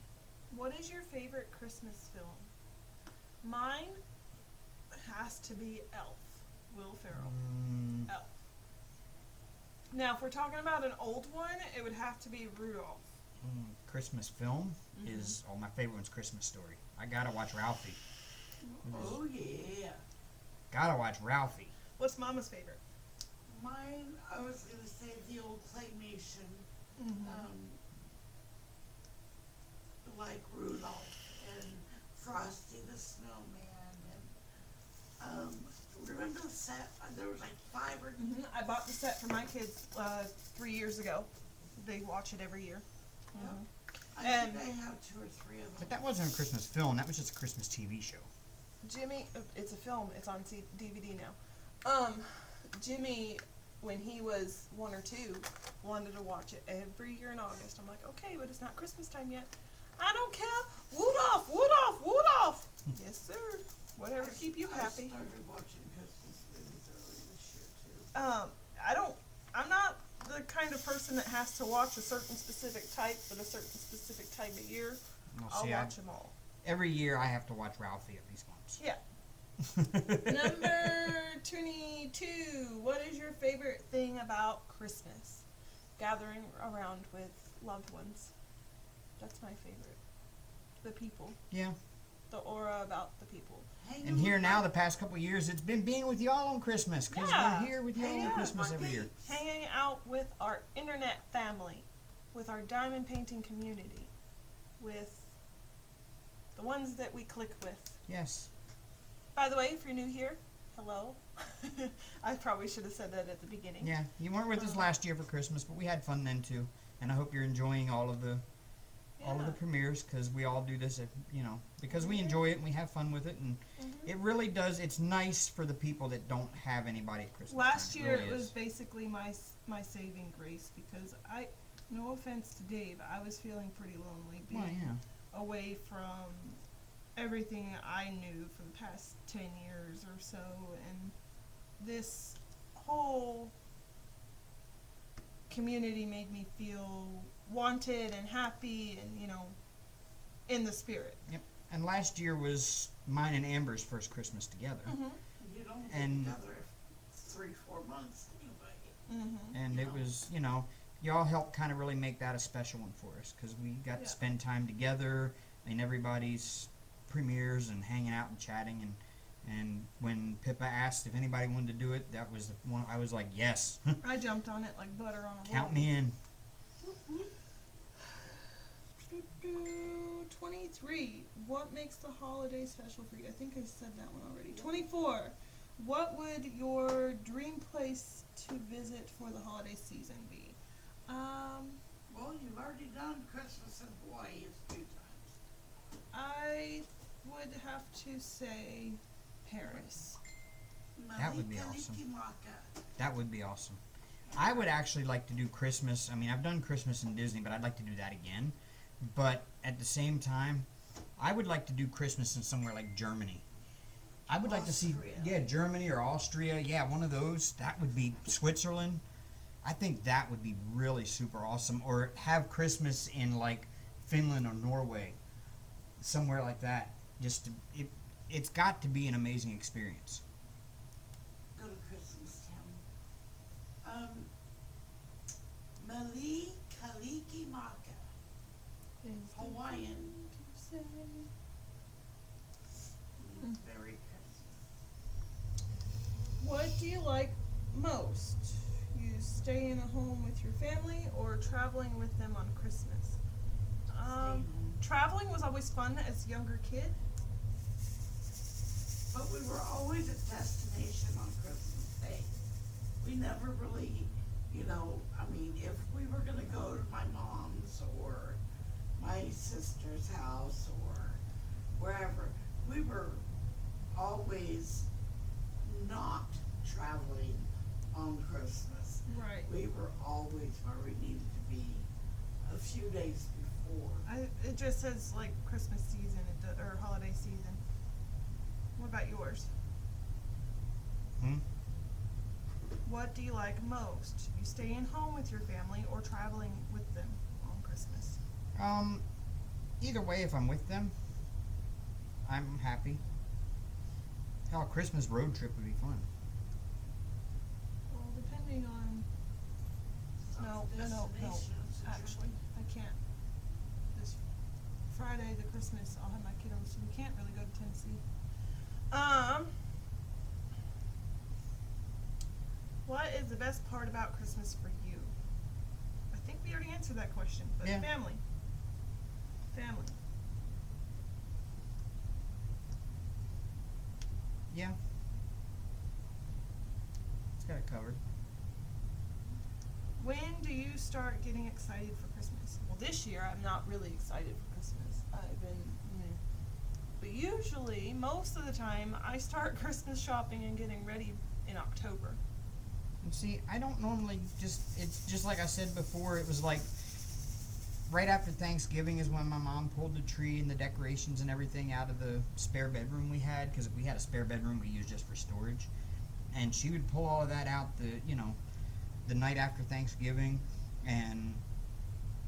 [SPEAKER 2] What is your favorite Christmas film? Mine has to be Elf. Will Ferrell. Elf. Now, if we're talking about an old one, it would have to be Rudolph.
[SPEAKER 1] Christmas film is, my favorite one's Christmas Story. I gotta watch Ralphie.
[SPEAKER 3] Oh, yeah.
[SPEAKER 1] Gotta watch Ralphie.
[SPEAKER 2] What's Mama's favorite?
[SPEAKER 3] Mine, I was going to say the old claymation, like Rudolph and Frosty the Snowman. And remember the set? There was like 5 or...
[SPEAKER 2] I bought the set for my kids 3 years ago. They watch it every year.
[SPEAKER 3] I think I have 2 or 3 of them.
[SPEAKER 1] But that wasn't a Christmas film, that was just a Christmas TV show.
[SPEAKER 2] Jimmy, it's a film. It's on DVD now. Jimmy, when he was 1 or 2, wanted to watch it every year in August. I'm like, okay, but it's not Christmas time yet. I don't care. Rudolph, Rudolph, Rudolph. Yes, sir. Whatever to keep you happy.
[SPEAKER 3] I started watching Christmas movies early this year, too.
[SPEAKER 2] I'm not the kind of person that has to watch a certain specific type at a certain specific time of year.
[SPEAKER 1] Well,
[SPEAKER 2] I'll
[SPEAKER 1] see,
[SPEAKER 2] watch them all.
[SPEAKER 1] Every year I have to watch Ralphie at least once.
[SPEAKER 2] Yeah. Number 22. What is your favorite thing about Christmas? Gathering around with loved ones. That's my favorite. The people.
[SPEAKER 1] Yeah.
[SPEAKER 2] The aura about the people.
[SPEAKER 1] And here now, the past couple of years, it's been being with y'all on Christmas, because we're here with y'all on Christmas every year.
[SPEAKER 2] Hanging out with our internet family, with our diamond painting community, with the ones that we click with.
[SPEAKER 1] Yes.
[SPEAKER 2] By the way, if you're new here, hello. I probably should have said that at the beginning.
[SPEAKER 1] Yeah, you weren't with us last year for Christmas, but we had fun then too. And I hope you're enjoying all of the premieres, because we all do this, because we enjoy it and we have fun with it, and it really does. It's nice for the people that don't have anybody at Christmas.
[SPEAKER 2] Last year
[SPEAKER 1] really
[SPEAKER 2] it was basically my saving grace, because no offense to Dave, I was feeling pretty lonely being away from everything I knew for the past 10 years or so, and this whole community made me feel wanted and happy and, in the spirit.
[SPEAKER 1] Yep. And last year was mine and Amber's first Christmas together.
[SPEAKER 3] You don't get together 3-4 months anyway.
[SPEAKER 1] And it was, y'all helped kind of really make that a special one for us, because we got to spend time together in everybody's premieres and hanging out and chatting, and when Pippa asked if anybody wanted to do it, that was the one I was like, yes.
[SPEAKER 2] I jumped on it like butter on a roll.
[SPEAKER 1] Count me in.
[SPEAKER 2] 23. What makes the holiday special for you? I think I said that one already. 24. What would your dream place to visit for the holiday season be?
[SPEAKER 3] Well, you've already done Christmas in Hawaii 2 times.
[SPEAKER 2] I would have to say Paris.
[SPEAKER 1] That would be
[SPEAKER 3] Malika
[SPEAKER 1] awesome.
[SPEAKER 3] Likimaka.
[SPEAKER 1] That would be awesome. I would actually like to do Christmas. I mean, I've done Christmas in Disney, but I'd like to do that again. But at the same time, I would like to do Christmas in somewhere like Germany. I would like to see,
[SPEAKER 3] Austria.
[SPEAKER 1] Germany or Austria. Yeah, one of those. That would be Switzerland. I think that would be really super awesome. Or have Christmas in like Finland or Norway, somewhere like that. Just to, it's got to be an amazing experience.
[SPEAKER 3] Go to Christmas Town. Malika Likimaka. Hawaiian. Very Christmas.
[SPEAKER 2] What do you like most? You stay in a home with your family or traveling with them on Christmas?
[SPEAKER 3] Staying home.
[SPEAKER 2] Traveling was always fun as a younger kid.
[SPEAKER 3] But we were always a destination on Christmas Day. We never really, I mean, if we were going to go to my mom's or my sister's house or wherever, we were always not traveling on Christmas.
[SPEAKER 2] Right.
[SPEAKER 3] We were always where we needed to be a few days before.
[SPEAKER 2] It just says like Christmas season or holiday season. What about yours? What do you like most? You staying home with your family or traveling with them on Christmas?
[SPEAKER 1] Either way, if I'm with them, I'm happy. Hell, a Christmas road trip would be fun.
[SPEAKER 2] Well, depending on. No.
[SPEAKER 3] Destinations that you're-
[SPEAKER 2] Actually, I can't. This Friday, the Christmas, I'll have my kiddos, so we can't really go to Tennessee. What is the best part about Christmas for you? I think we already answered that question, but
[SPEAKER 1] Yeah.
[SPEAKER 2] family. Family.
[SPEAKER 1] Yeah. It's got it covered.
[SPEAKER 2] When do you start getting excited for Christmas? Well, this year I'm not really excited for Christmas. I've been, but usually, most of the time, I start Christmas shopping and getting ready in October.
[SPEAKER 1] And see, I don't normally it's just like I said before, it was like right after Thanksgiving is when my mom pulled the tree and the decorations and everything out of the spare bedroom we had, because we had a spare bedroom we used just for storage. And she would pull all of that out the night after Thanksgiving, and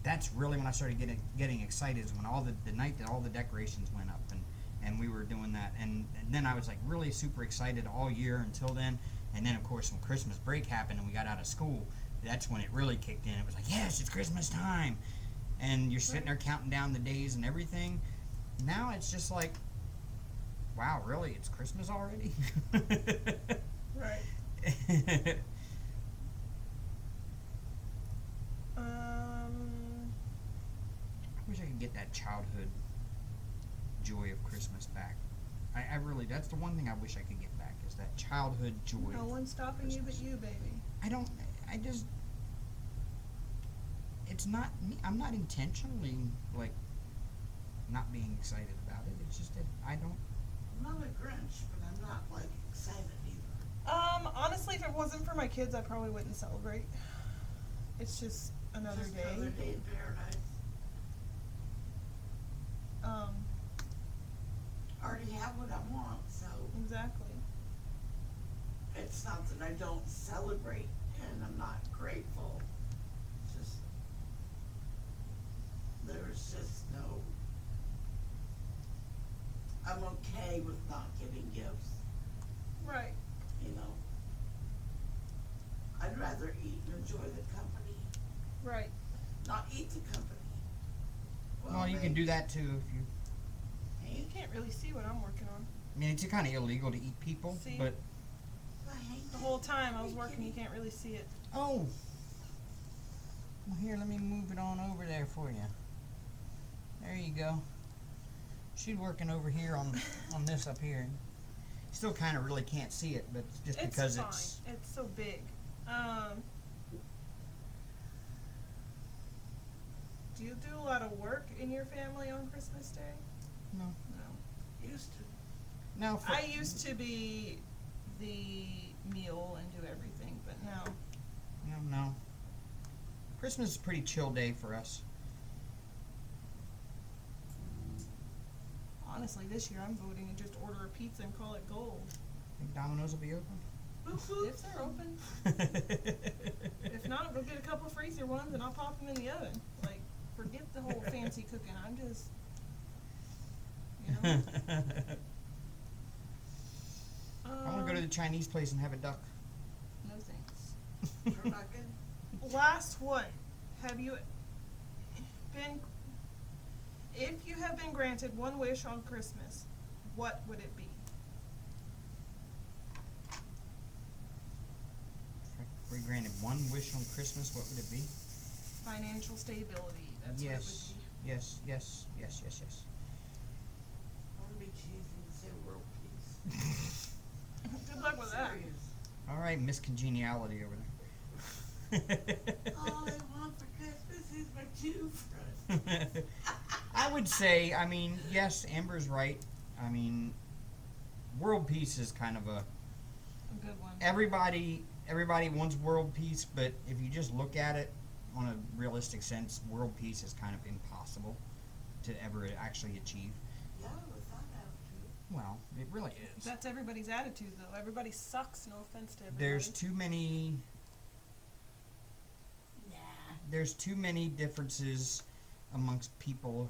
[SPEAKER 1] that's really when I started getting excited, is when the night that all the decorations went up and we were doing that, and then I was like really super excited all year until then. And then of course when Christmas break happened and we got out of school, that's when it really kicked in. It was like, yes, it's Christmas time, and you're sitting there counting down the days and everything. Now it's just like, wow, really, it's Christmas already?
[SPEAKER 2] Right.
[SPEAKER 1] I wish I could get that childhood joy of Christmas back. I really, that's the one thing I wish I could get back, is that childhood joy.
[SPEAKER 2] No one's stopping you but
[SPEAKER 1] Christmas.
[SPEAKER 2] you, baby.
[SPEAKER 1] It's not me. I'm not intentionally, like, not being excited about it. It's just that I don't.
[SPEAKER 3] I'm not a Grinch, but I'm not like excited either.
[SPEAKER 2] Honestly, if it wasn't for my kids, I probably wouldn't celebrate. It's just another
[SPEAKER 3] Just
[SPEAKER 2] day.
[SPEAKER 3] another day in paradise. Already have what I want, so
[SPEAKER 2] Exactly.
[SPEAKER 3] it's not that I don't celebrate and I'm not grateful. It's just there's just no. I'm okay with not getting gifts.
[SPEAKER 2] Right.
[SPEAKER 3] I'd rather eat and enjoy the company,
[SPEAKER 2] Right.
[SPEAKER 3] not eat the company.
[SPEAKER 1] Well, you can do that too if you.
[SPEAKER 2] You can't really see what I'm working on.
[SPEAKER 1] I mean, it's kind of illegal to eat people,
[SPEAKER 2] See?
[SPEAKER 1] but
[SPEAKER 2] The whole time I was working, you can't really see it.
[SPEAKER 1] oh. Well, here, let me move it on over there for you. There you go. She's working over here on this up here. Still kind of really can't see it, but just
[SPEAKER 2] It's
[SPEAKER 1] because
[SPEAKER 2] fine.
[SPEAKER 1] it's
[SPEAKER 2] so big. Do you do a lot of work in your family on Christmas Day?
[SPEAKER 1] no,
[SPEAKER 2] No.
[SPEAKER 3] Used to.
[SPEAKER 1] no.
[SPEAKER 2] I used to be the meal and do everything, but now.
[SPEAKER 1] No. Christmas is a pretty chill day for us.
[SPEAKER 2] Honestly, this year I'm voting to just order a pizza and call it gold.
[SPEAKER 1] Think Domino's will be open?
[SPEAKER 3] Boop, boop.
[SPEAKER 2] If they're open. If not, go get a couple freezer ones and I'll pop them in the oven. Like, forget the whole fancy cooking. I'm just, you know.
[SPEAKER 1] I want to go to the Chinese place and have a duck.
[SPEAKER 2] No thanks.
[SPEAKER 3] Turducken.
[SPEAKER 2] Last one. Have you been, if you have been granted one wish on Christmas, what would it be?
[SPEAKER 1] If we granted one wish on Christmas, what would it be?
[SPEAKER 2] Financial stability. That's
[SPEAKER 1] Yes.
[SPEAKER 2] what
[SPEAKER 1] Yes.
[SPEAKER 3] I want to be cheesy and say world peace.
[SPEAKER 2] it would be. Good luck with that.
[SPEAKER 3] Serious.
[SPEAKER 1] All right, Miss Congeniality over there.
[SPEAKER 3] All I want for Christmas is my two friends.
[SPEAKER 1] I would say, I mean, yes, Amber's right. I mean, world peace is kind of a
[SPEAKER 2] A good one.
[SPEAKER 1] everybody wants world peace, but if you just look at it on a realistic sense, world peace is kind of impossible to ever actually achieve.
[SPEAKER 3] Yeah, with that attitude.
[SPEAKER 1] Well, it really is.
[SPEAKER 2] That's everybody's attitude, though. Everybody sucks. No offense to everybody.
[SPEAKER 1] There's too many
[SPEAKER 3] Nah.
[SPEAKER 1] there's too many differences amongst people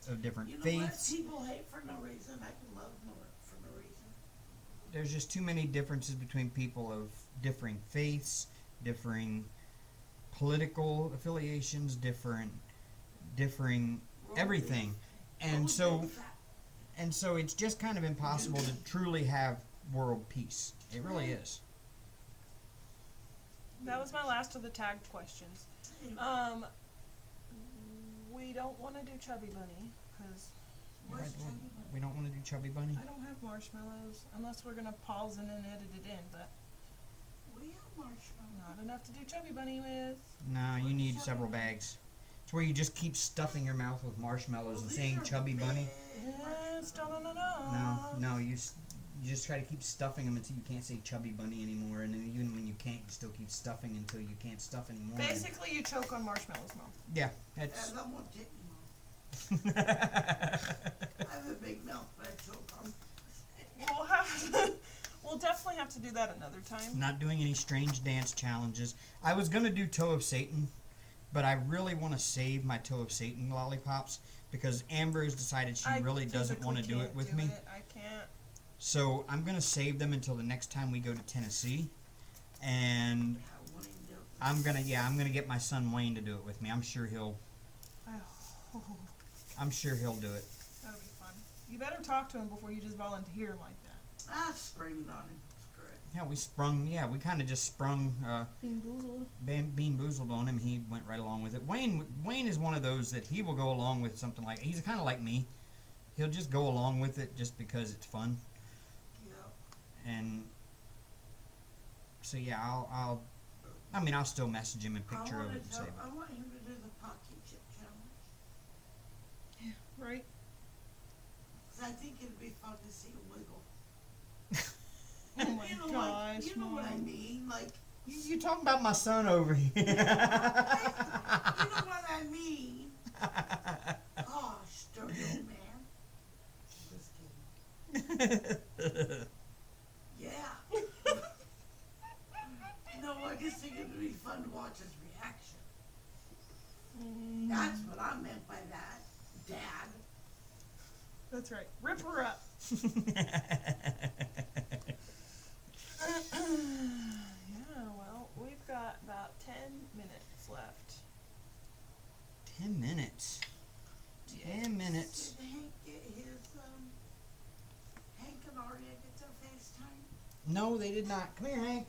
[SPEAKER 1] of different
[SPEAKER 3] You know
[SPEAKER 1] faiths.
[SPEAKER 3] what? People hate for no reason. I can love for no reason.
[SPEAKER 1] There's just too many differences between people of differing faiths, differing political affiliations, differing everything. And so it's just kind of impossible to truly have world peace. It really is.
[SPEAKER 2] That was my last of the tagged questions. We don't want to do Chubby Bunny because
[SPEAKER 3] Where's Chubby Bunny?
[SPEAKER 1] We don't want to do Chubby Bunny.
[SPEAKER 2] I don't have marshmallows unless we're gonna pause and then edit it in. But
[SPEAKER 3] We have marshmallows.
[SPEAKER 2] not enough to do Chubby Bunny with.
[SPEAKER 1] No, you need several bags. It's where you just keep stuffing your mouth with marshmallows and
[SPEAKER 3] These
[SPEAKER 1] saying
[SPEAKER 3] are
[SPEAKER 1] Chubby Bunny.
[SPEAKER 3] big.
[SPEAKER 2] Yes, no.
[SPEAKER 1] No, you just try to keep stuffing them until you can't say Chubby Bunny anymore, and then even when you can't, you still keep stuffing until you can't stuff anymore.
[SPEAKER 2] Basically, you choke on marshmallows, Mom.
[SPEAKER 1] Yeah,
[SPEAKER 3] Yeah,
[SPEAKER 1] that's.
[SPEAKER 3] that won't take me long. I have a big mouth, but I choke on.
[SPEAKER 2] We'll definitely have to do that another time.
[SPEAKER 1] Not doing any strange dance challenges. I was gonna do Toe of Satan, but I really want to save my Toe of Satan lollipops because Amber has decided she really doesn't want to do it with me.
[SPEAKER 2] I can't.
[SPEAKER 1] So I'm gonna save them until the next time we go to Tennessee, and
[SPEAKER 3] Yeah, Wayne do it.
[SPEAKER 1] I'm gonna get my son Wayne to do it with me. I'm sure he'll
[SPEAKER 2] Oh,
[SPEAKER 1] do it.
[SPEAKER 2] that'll be fun. You better talk to him before you just volunteer him like that.
[SPEAKER 3] I springed on him. It's correct.
[SPEAKER 1] Yeah, we kind of just sprung
[SPEAKER 2] Being boozled.
[SPEAKER 1] Bean Boozled on him. He went right along with it. Wayne is one of those that he will go along with something like, he's kind of like me. He'll just go along with it just because it's fun.
[SPEAKER 3] Yeah.
[SPEAKER 1] And so yeah, I'll still message him and picture of it and save it.
[SPEAKER 3] I want him to do the Pocky Chip Challenge.
[SPEAKER 2] Right?
[SPEAKER 3] 'Cause I think it'd be fun to see him wiggle.
[SPEAKER 2] Oh my
[SPEAKER 3] You know,
[SPEAKER 2] gosh,
[SPEAKER 3] you know what I
[SPEAKER 2] Mom.
[SPEAKER 3] mean? Like,
[SPEAKER 1] You talking about my son over here?
[SPEAKER 3] you know what I mean? Gosh, dirty old man. Just kidding. Yeah. No, I just think it'd be fun to watch his reaction. That's what I meant by that, Dad.
[SPEAKER 2] That's right. Rip her up. Yeah, well, we've got about 10 minutes left.
[SPEAKER 1] 10 minutes. 10 minutes.
[SPEAKER 3] Did Hank get his, Hank and Arya get their FaceTime?
[SPEAKER 1] No, they did not. Come here, Hank.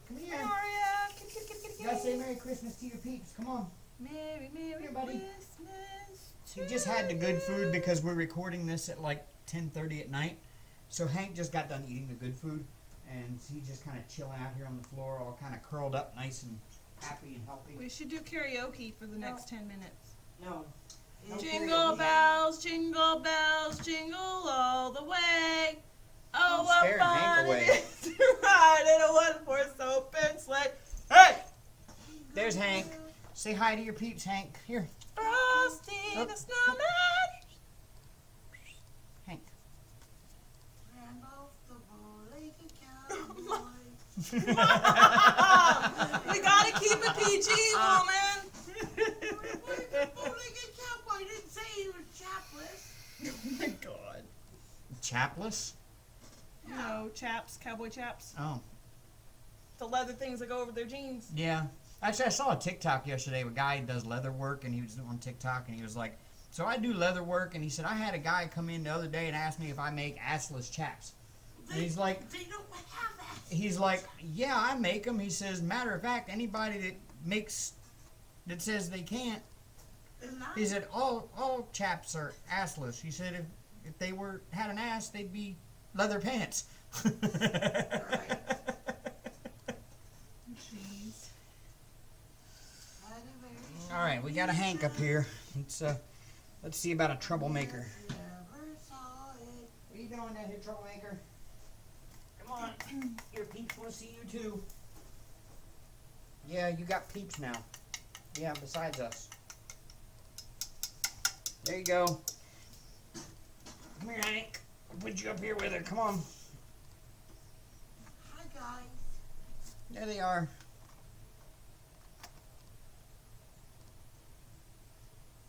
[SPEAKER 1] Come
[SPEAKER 2] Hey,
[SPEAKER 1] here.
[SPEAKER 2] Aria! Kitty, kitty, kitty, kitty,
[SPEAKER 1] You gotta say
[SPEAKER 2] kitty.
[SPEAKER 1] Merry Christmas to your peeps. Come on.
[SPEAKER 2] Merry, Merry
[SPEAKER 1] Here, buddy.
[SPEAKER 2] Christmas.
[SPEAKER 1] He just had the good food because we're recording this at like 10:30 at night. So Hank just got done eating the good food, and he's just kind of chilling out here on the floor, all kind of curled up, nice and happy and healthy.
[SPEAKER 2] We should do karaoke for the next 10 minutes.
[SPEAKER 1] No.
[SPEAKER 2] Jingle bells, jingle all the way. Oh, what
[SPEAKER 1] Scaring Hank
[SPEAKER 2] fun
[SPEAKER 1] away.
[SPEAKER 2] it is to ride in a one-horse open sleigh. Hey!
[SPEAKER 1] There's Hank. Say hi to your peeps, Hank. Here,
[SPEAKER 2] Frosty
[SPEAKER 1] Oh.
[SPEAKER 2] the Snowman.
[SPEAKER 1] Hank.
[SPEAKER 3] Randolph the bow-legged cowboy.
[SPEAKER 2] We gotta keep it PG, woman.
[SPEAKER 3] The bow-legged cowboy didn't say he was chapless.
[SPEAKER 2] Oh my god.
[SPEAKER 1] Chapless?
[SPEAKER 2] No, chaps, cowboy chaps.
[SPEAKER 1] Oh,
[SPEAKER 2] The leather things that go over their jeans.
[SPEAKER 1] yeah. Actually, I saw a TikTok yesterday of a guy who does leather work, and he was on TikTok, and he was like, so I do leather work, and he said, I had a guy come in the other day and ask me if I make assless chaps. And he's like,
[SPEAKER 3] They don't have that.
[SPEAKER 1] he's like, yeah, I make them. He says, matter of fact, anybody that says they can't, he said, all chaps are assless. He said, if they had an ass, they'd be leather pants.
[SPEAKER 3] Right.
[SPEAKER 2] Jeez.
[SPEAKER 1] All right, we got a Hank up here. Let's see about a troublemaker.
[SPEAKER 3] Never saw it.
[SPEAKER 1] What are you doing down here, troublemaker? Come on, your peeps want to see you too. Yeah, you got peeps now. Yeah, besides us. There you go. Come here, Hank. I'll put you up here with her. Come on.
[SPEAKER 3] Hi, guys.
[SPEAKER 1] There they are.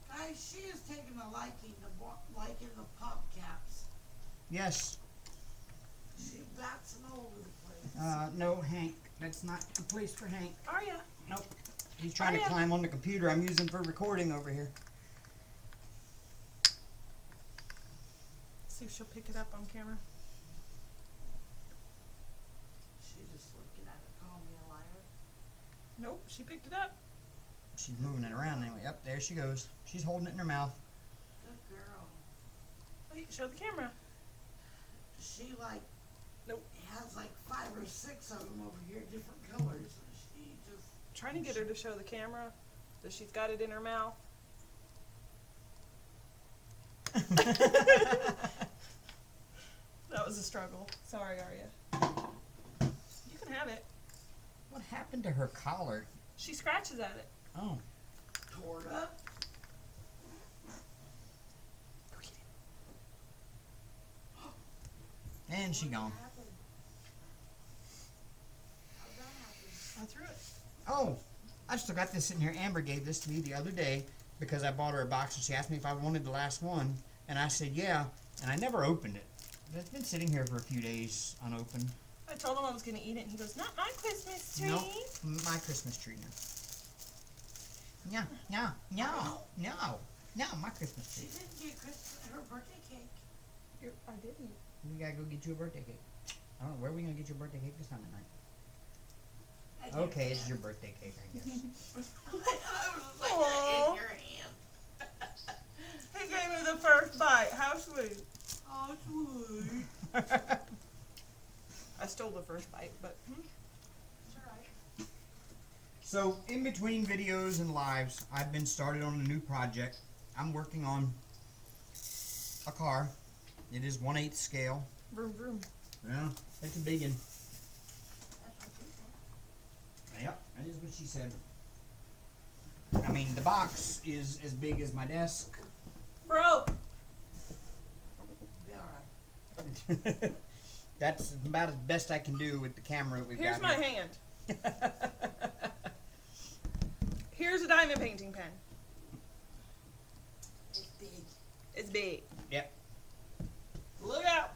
[SPEAKER 3] Guys, she is taking a liking the pop caps.
[SPEAKER 1] Yes.
[SPEAKER 3] She bouncing all over the place.
[SPEAKER 1] No, Hank. That's not the place for Hank.
[SPEAKER 2] Are ya?
[SPEAKER 1] Nope. He's trying to climb on the computer I'm using for recording over here.
[SPEAKER 2] See if she'll pick it up on camera.
[SPEAKER 3] She's just looking at it, calling me a liar.
[SPEAKER 2] Nope, she picked it up.
[SPEAKER 1] She's moving it around anyway. Yep, there she goes. She's holding it in her mouth.
[SPEAKER 3] Good girl.
[SPEAKER 2] Wait, show the camera.
[SPEAKER 3] She
[SPEAKER 2] Nope.
[SPEAKER 3] has like 5 or 6 of them over here, different colors. And she just
[SPEAKER 2] Trying to get her to show the camera that she's got it in her mouth. That was a struggle. Sorry, Arya. You can have it.
[SPEAKER 1] What happened to her collar?
[SPEAKER 2] She scratches at it.
[SPEAKER 1] Oh.
[SPEAKER 3] tore it up.
[SPEAKER 1] And she gone.
[SPEAKER 3] What happened? How'd that happen?
[SPEAKER 2] I threw it.
[SPEAKER 1] Oh, I still got this sitting here. Amber gave this to me the other day because I bought her a box and she asked me if I wanted the last one. And I said, yeah. And I never opened it. It's been sitting here for a few days unopened.
[SPEAKER 2] I told him I was going to eat it, and he goes, "Not my Christmas tree."
[SPEAKER 1] Nope, my Christmas tree now. No, my Christmas
[SPEAKER 3] She
[SPEAKER 1] tree.
[SPEAKER 3] didn't get her birthday cake.
[SPEAKER 2] I didn't.
[SPEAKER 1] We gotta go get you a birthday cake. I don't know, where are we gonna get you a birthday cake this time of night?
[SPEAKER 3] I didn't
[SPEAKER 1] Okay, it's
[SPEAKER 3] get
[SPEAKER 1] your birthday cake, I guess.
[SPEAKER 3] it. I was like
[SPEAKER 2] Aw.
[SPEAKER 3] that in your hand.
[SPEAKER 2] He gave me the first bite. How sweet.
[SPEAKER 3] Oh, sweet.
[SPEAKER 2] I stole the first bite, but
[SPEAKER 3] It's alright.
[SPEAKER 1] So, in between videos and lives, I've been started on a new project. I'm working on a car. It is 1/8 scale.
[SPEAKER 2] vroom vroom.
[SPEAKER 1] Yeah, it's a big one.
[SPEAKER 3] That's what you said.
[SPEAKER 1] Yep, that is what she said. I mean, the box is as big as my desk.
[SPEAKER 2] Bro,
[SPEAKER 3] Be alright.
[SPEAKER 1] That's about as best I can do with the camera that we've
[SPEAKER 2] here's
[SPEAKER 1] got
[SPEAKER 2] my
[SPEAKER 1] here.
[SPEAKER 2] hand. Here's a diamond painting pen.
[SPEAKER 3] It's big.
[SPEAKER 2] It's big.
[SPEAKER 1] Yep.
[SPEAKER 2] Look out.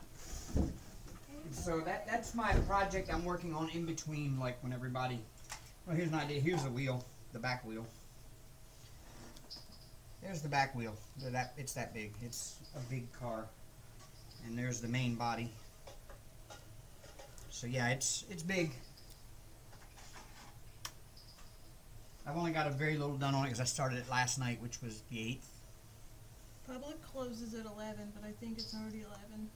[SPEAKER 1] So that's my project I'm working on in between, like when everybody. Well, here's an idea. Here's the wheel, the back wheel. There's the back wheel. It's that big. It's a big car. And there's the main body. So yeah, it's big. I've only got a very little done on it because I started it last night, which was the 8th.
[SPEAKER 2] Public closes at 11, but I think it's already 11.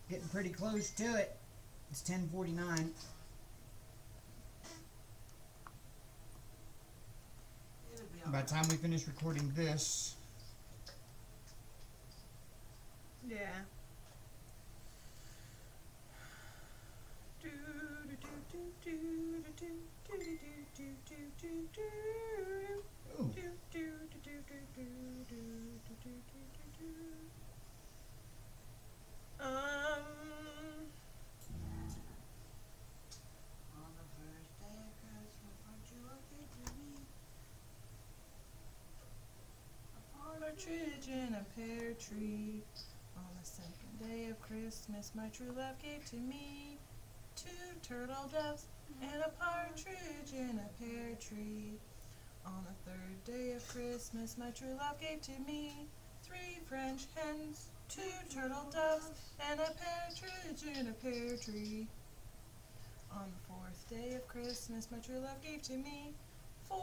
[SPEAKER 1] Getting pretty close to it. It's 10:49.
[SPEAKER 3] It'll be
[SPEAKER 1] By the
[SPEAKER 3] alright.
[SPEAKER 1] time we finish recording this,
[SPEAKER 2] Yeah.
[SPEAKER 1] ooh,
[SPEAKER 3] On the first day of Christmas, aren't you okay to me?
[SPEAKER 2] A partridge in a pear tree. On the second day of Christmas, my true love gave to me 2 turtle doves and a partridge in a pear tree. On the third day of Christmas, my true love gave to me 3 French hens, 2 turtle doves, and a partridge in a pear tree. On the 4th day of Christmas, my true love gave to me 4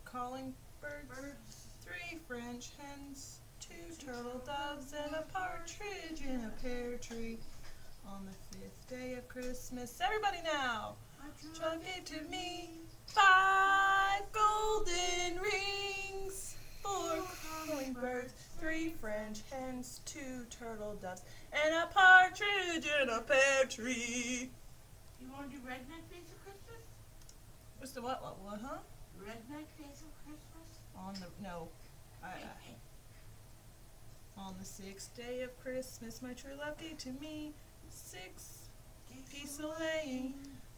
[SPEAKER 2] calling birds, 3 French hens, 2 turtle doves, and a partridge in a pear tree. On the 5th day of Christmas, everybody now,
[SPEAKER 3] Aren't you
[SPEAKER 2] John
[SPEAKER 3] okay
[SPEAKER 2] gave to me 5 golden rings, 4 calling birds, 3 French hens, 2 turtle doves, and a partridge in a pear tree.
[SPEAKER 3] You want to do redneck days of Christmas?
[SPEAKER 2] What's the what, huh?
[SPEAKER 3] Redneck days of Christmas?
[SPEAKER 2] On the 6th day of Christmas, my true love gave to me 6 geese a-laying,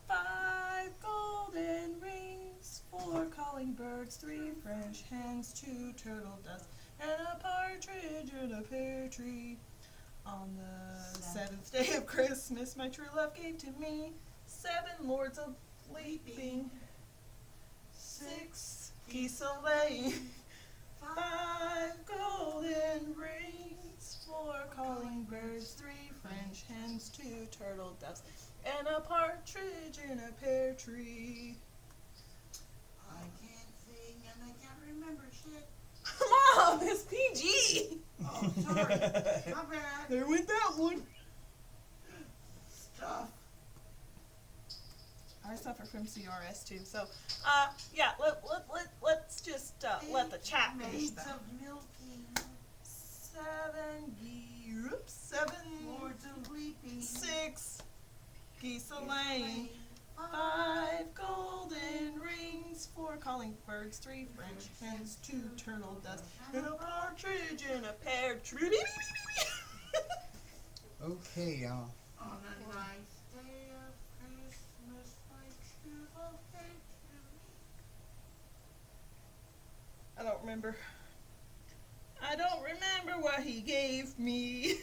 [SPEAKER 2] 5 golden rings, 4 calling birds, 3 French hens, 2 turtle doves, and a partridge in a pear tree. On the 7th day of Christmas, my true love gave to me 7 lords of leaping, 6 geese a-laying, 5 golden rings, 4 calling birds, 3 French hens, 2 turtle doves, and a partridge in a pear tree.
[SPEAKER 3] I can't sing and I can't remember shit.
[SPEAKER 2] Mom, it's PG.
[SPEAKER 3] Oh, sorry. My bad.
[SPEAKER 1] there went that one.
[SPEAKER 3] Stuff.
[SPEAKER 2] I suffer from CRS too, so yeah, let's just let the chat finish
[SPEAKER 3] Maids
[SPEAKER 2] that.
[SPEAKER 3] of milking.
[SPEAKER 2] 7
[SPEAKER 3] Lords of leaping.
[SPEAKER 2] 6 geese a-laying, 5 golden rings, 4 calling birds, 3 French hens, 2 turtle doves, and a partridge in a pear tree.
[SPEAKER 1] Okay, y'all.
[SPEAKER 3] On a nice day of Christmas, my true love gave to me.
[SPEAKER 2] I don't remember. I don't remember what he gave me.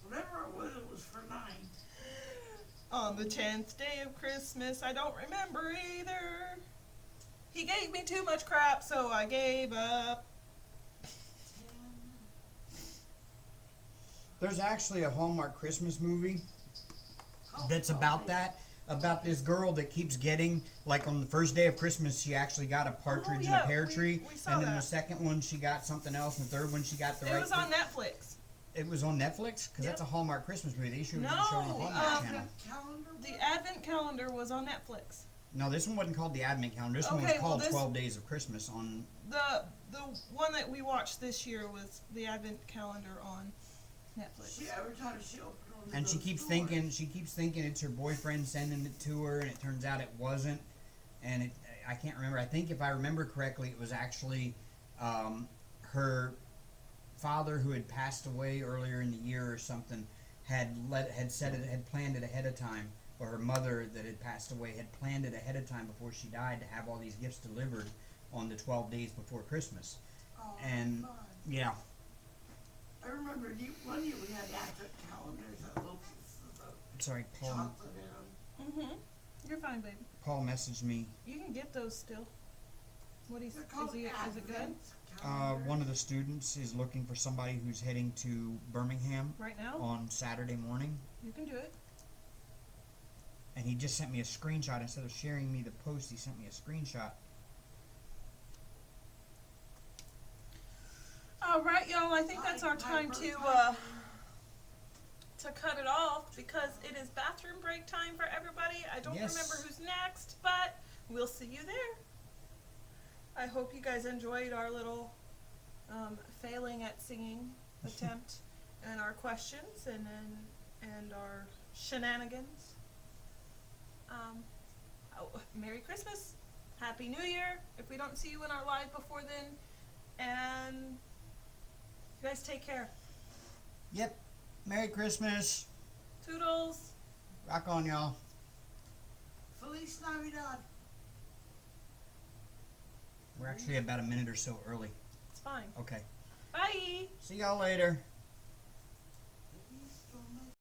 [SPEAKER 3] Whatever it was for 9.
[SPEAKER 2] On the 10th day of Christmas, I don't remember either. He gave me too much crap, so I gave up.
[SPEAKER 1] There's actually a Hallmark Christmas movie that's about that. About this girl that keeps getting, like on the first day of Christmas, she actually got a partridge in
[SPEAKER 2] yeah,
[SPEAKER 1] a pear
[SPEAKER 2] we
[SPEAKER 1] tree,
[SPEAKER 2] saw
[SPEAKER 1] and then the
[SPEAKER 2] that.
[SPEAKER 1] second one she got something else, and the third one she got the
[SPEAKER 2] It
[SPEAKER 1] right.
[SPEAKER 2] was on Netflix.
[SPEAKER 1] It was on Netflix because that's a
[SPEAKER 2] Yep.
[SPEAKER 1] Hallmark Christmas movie. They should
[SPEAKER 2] No,
[SPEAKER 1] have shown on the Hallmark channel.
[SPEAKER 3] Calendar.
[SPEAKER 2] The Advent calendar was on Netflix.
[SPEAKER 1] No, this one wasn't called the Advent Calendar. This one was
[SPEAKER 2] Okay, well,
[SPEAKER 1] called
[SPEAKER 2] this-
[SPEAKER 1] 12 Days of Christmas on.
[SPEAKER 2] The one that we watched this year was the Advent calendar on Netflix.
[SPEAKER 3] She, every time she opened one of
[SPEAKER 1] And she
[SPEAKER 3] those
[SPEAKER 1] keeps
[SPEAKER 3] doors,
[SPEAKER 1] thinking it's her boyfriend sending it to her, and it turns out it wasn't. And I can't remember. I think if I remember correctly, it was actually her father, who had passed away earlier in the year or something, had planned it ahead of time, or her mother that had passed away had planned it ahead of time before she died to have all these gifts delivered on the 12 days before Christmas.
[SPEAKER 3] oh,
[SPEAKER 1] And
[SPEAKER 3] fun.
[SPEAKER 1] yeah,
[SPEAKER 3] I remember one year we had Advent calendars that little pieces of
[SPEAKER 1] sorry,
[SPEAKER 3] chocolate in them.
[SPEAKER 2] Mm-hmm. You're fine, baby.
[SPEAKER 1] Paul messaged me.
[SPEAKER 2] You can get those still. What do you
[SPEAKER 3] They're called
[SPEAKER 2] is it good?
[SPEAKER 3] Advent calendars.
[SPEAKER 1] One of the students is looking for somebody who's heading to Birmingham
[SPEAKER 2] Right now?
[SPEAKER 1] on Saturday morning.
[SPEAKER 2] You can do it.
[SPEAKER 1] and he just sent me a screenshot instead of sharing me the post. He sent me a screenshot.
[SPEAKER 2] All right, y'all. I think that's our time to cut it off because it is bathroom break time for everybody. I don't
[SPEAKER 1] Yes.
[SPEAKER 2] remember who's next, but we'll see you there. I hope you guys enjoyed our little failing at singing attempt and our questions and our shenanigans. Merry Christmas, Happy New Year. If we don't see you in our live before then, and you guys take care.
[SPEAKER 1] Yep. Merry Christmas.
[SPEAKER 2] Toodles.
[SPEAKER 1] Rock on, y'all.
[SPEAKER 3] Feliz Navidad.
[SPEAKER 1] We're actually about a minute or so early.
[SPEAKER 2] It's fine.
[SPEAKER 1] Okay.
[SPEAKER 2] Bye.
[SPEAKER 1] See y'all later.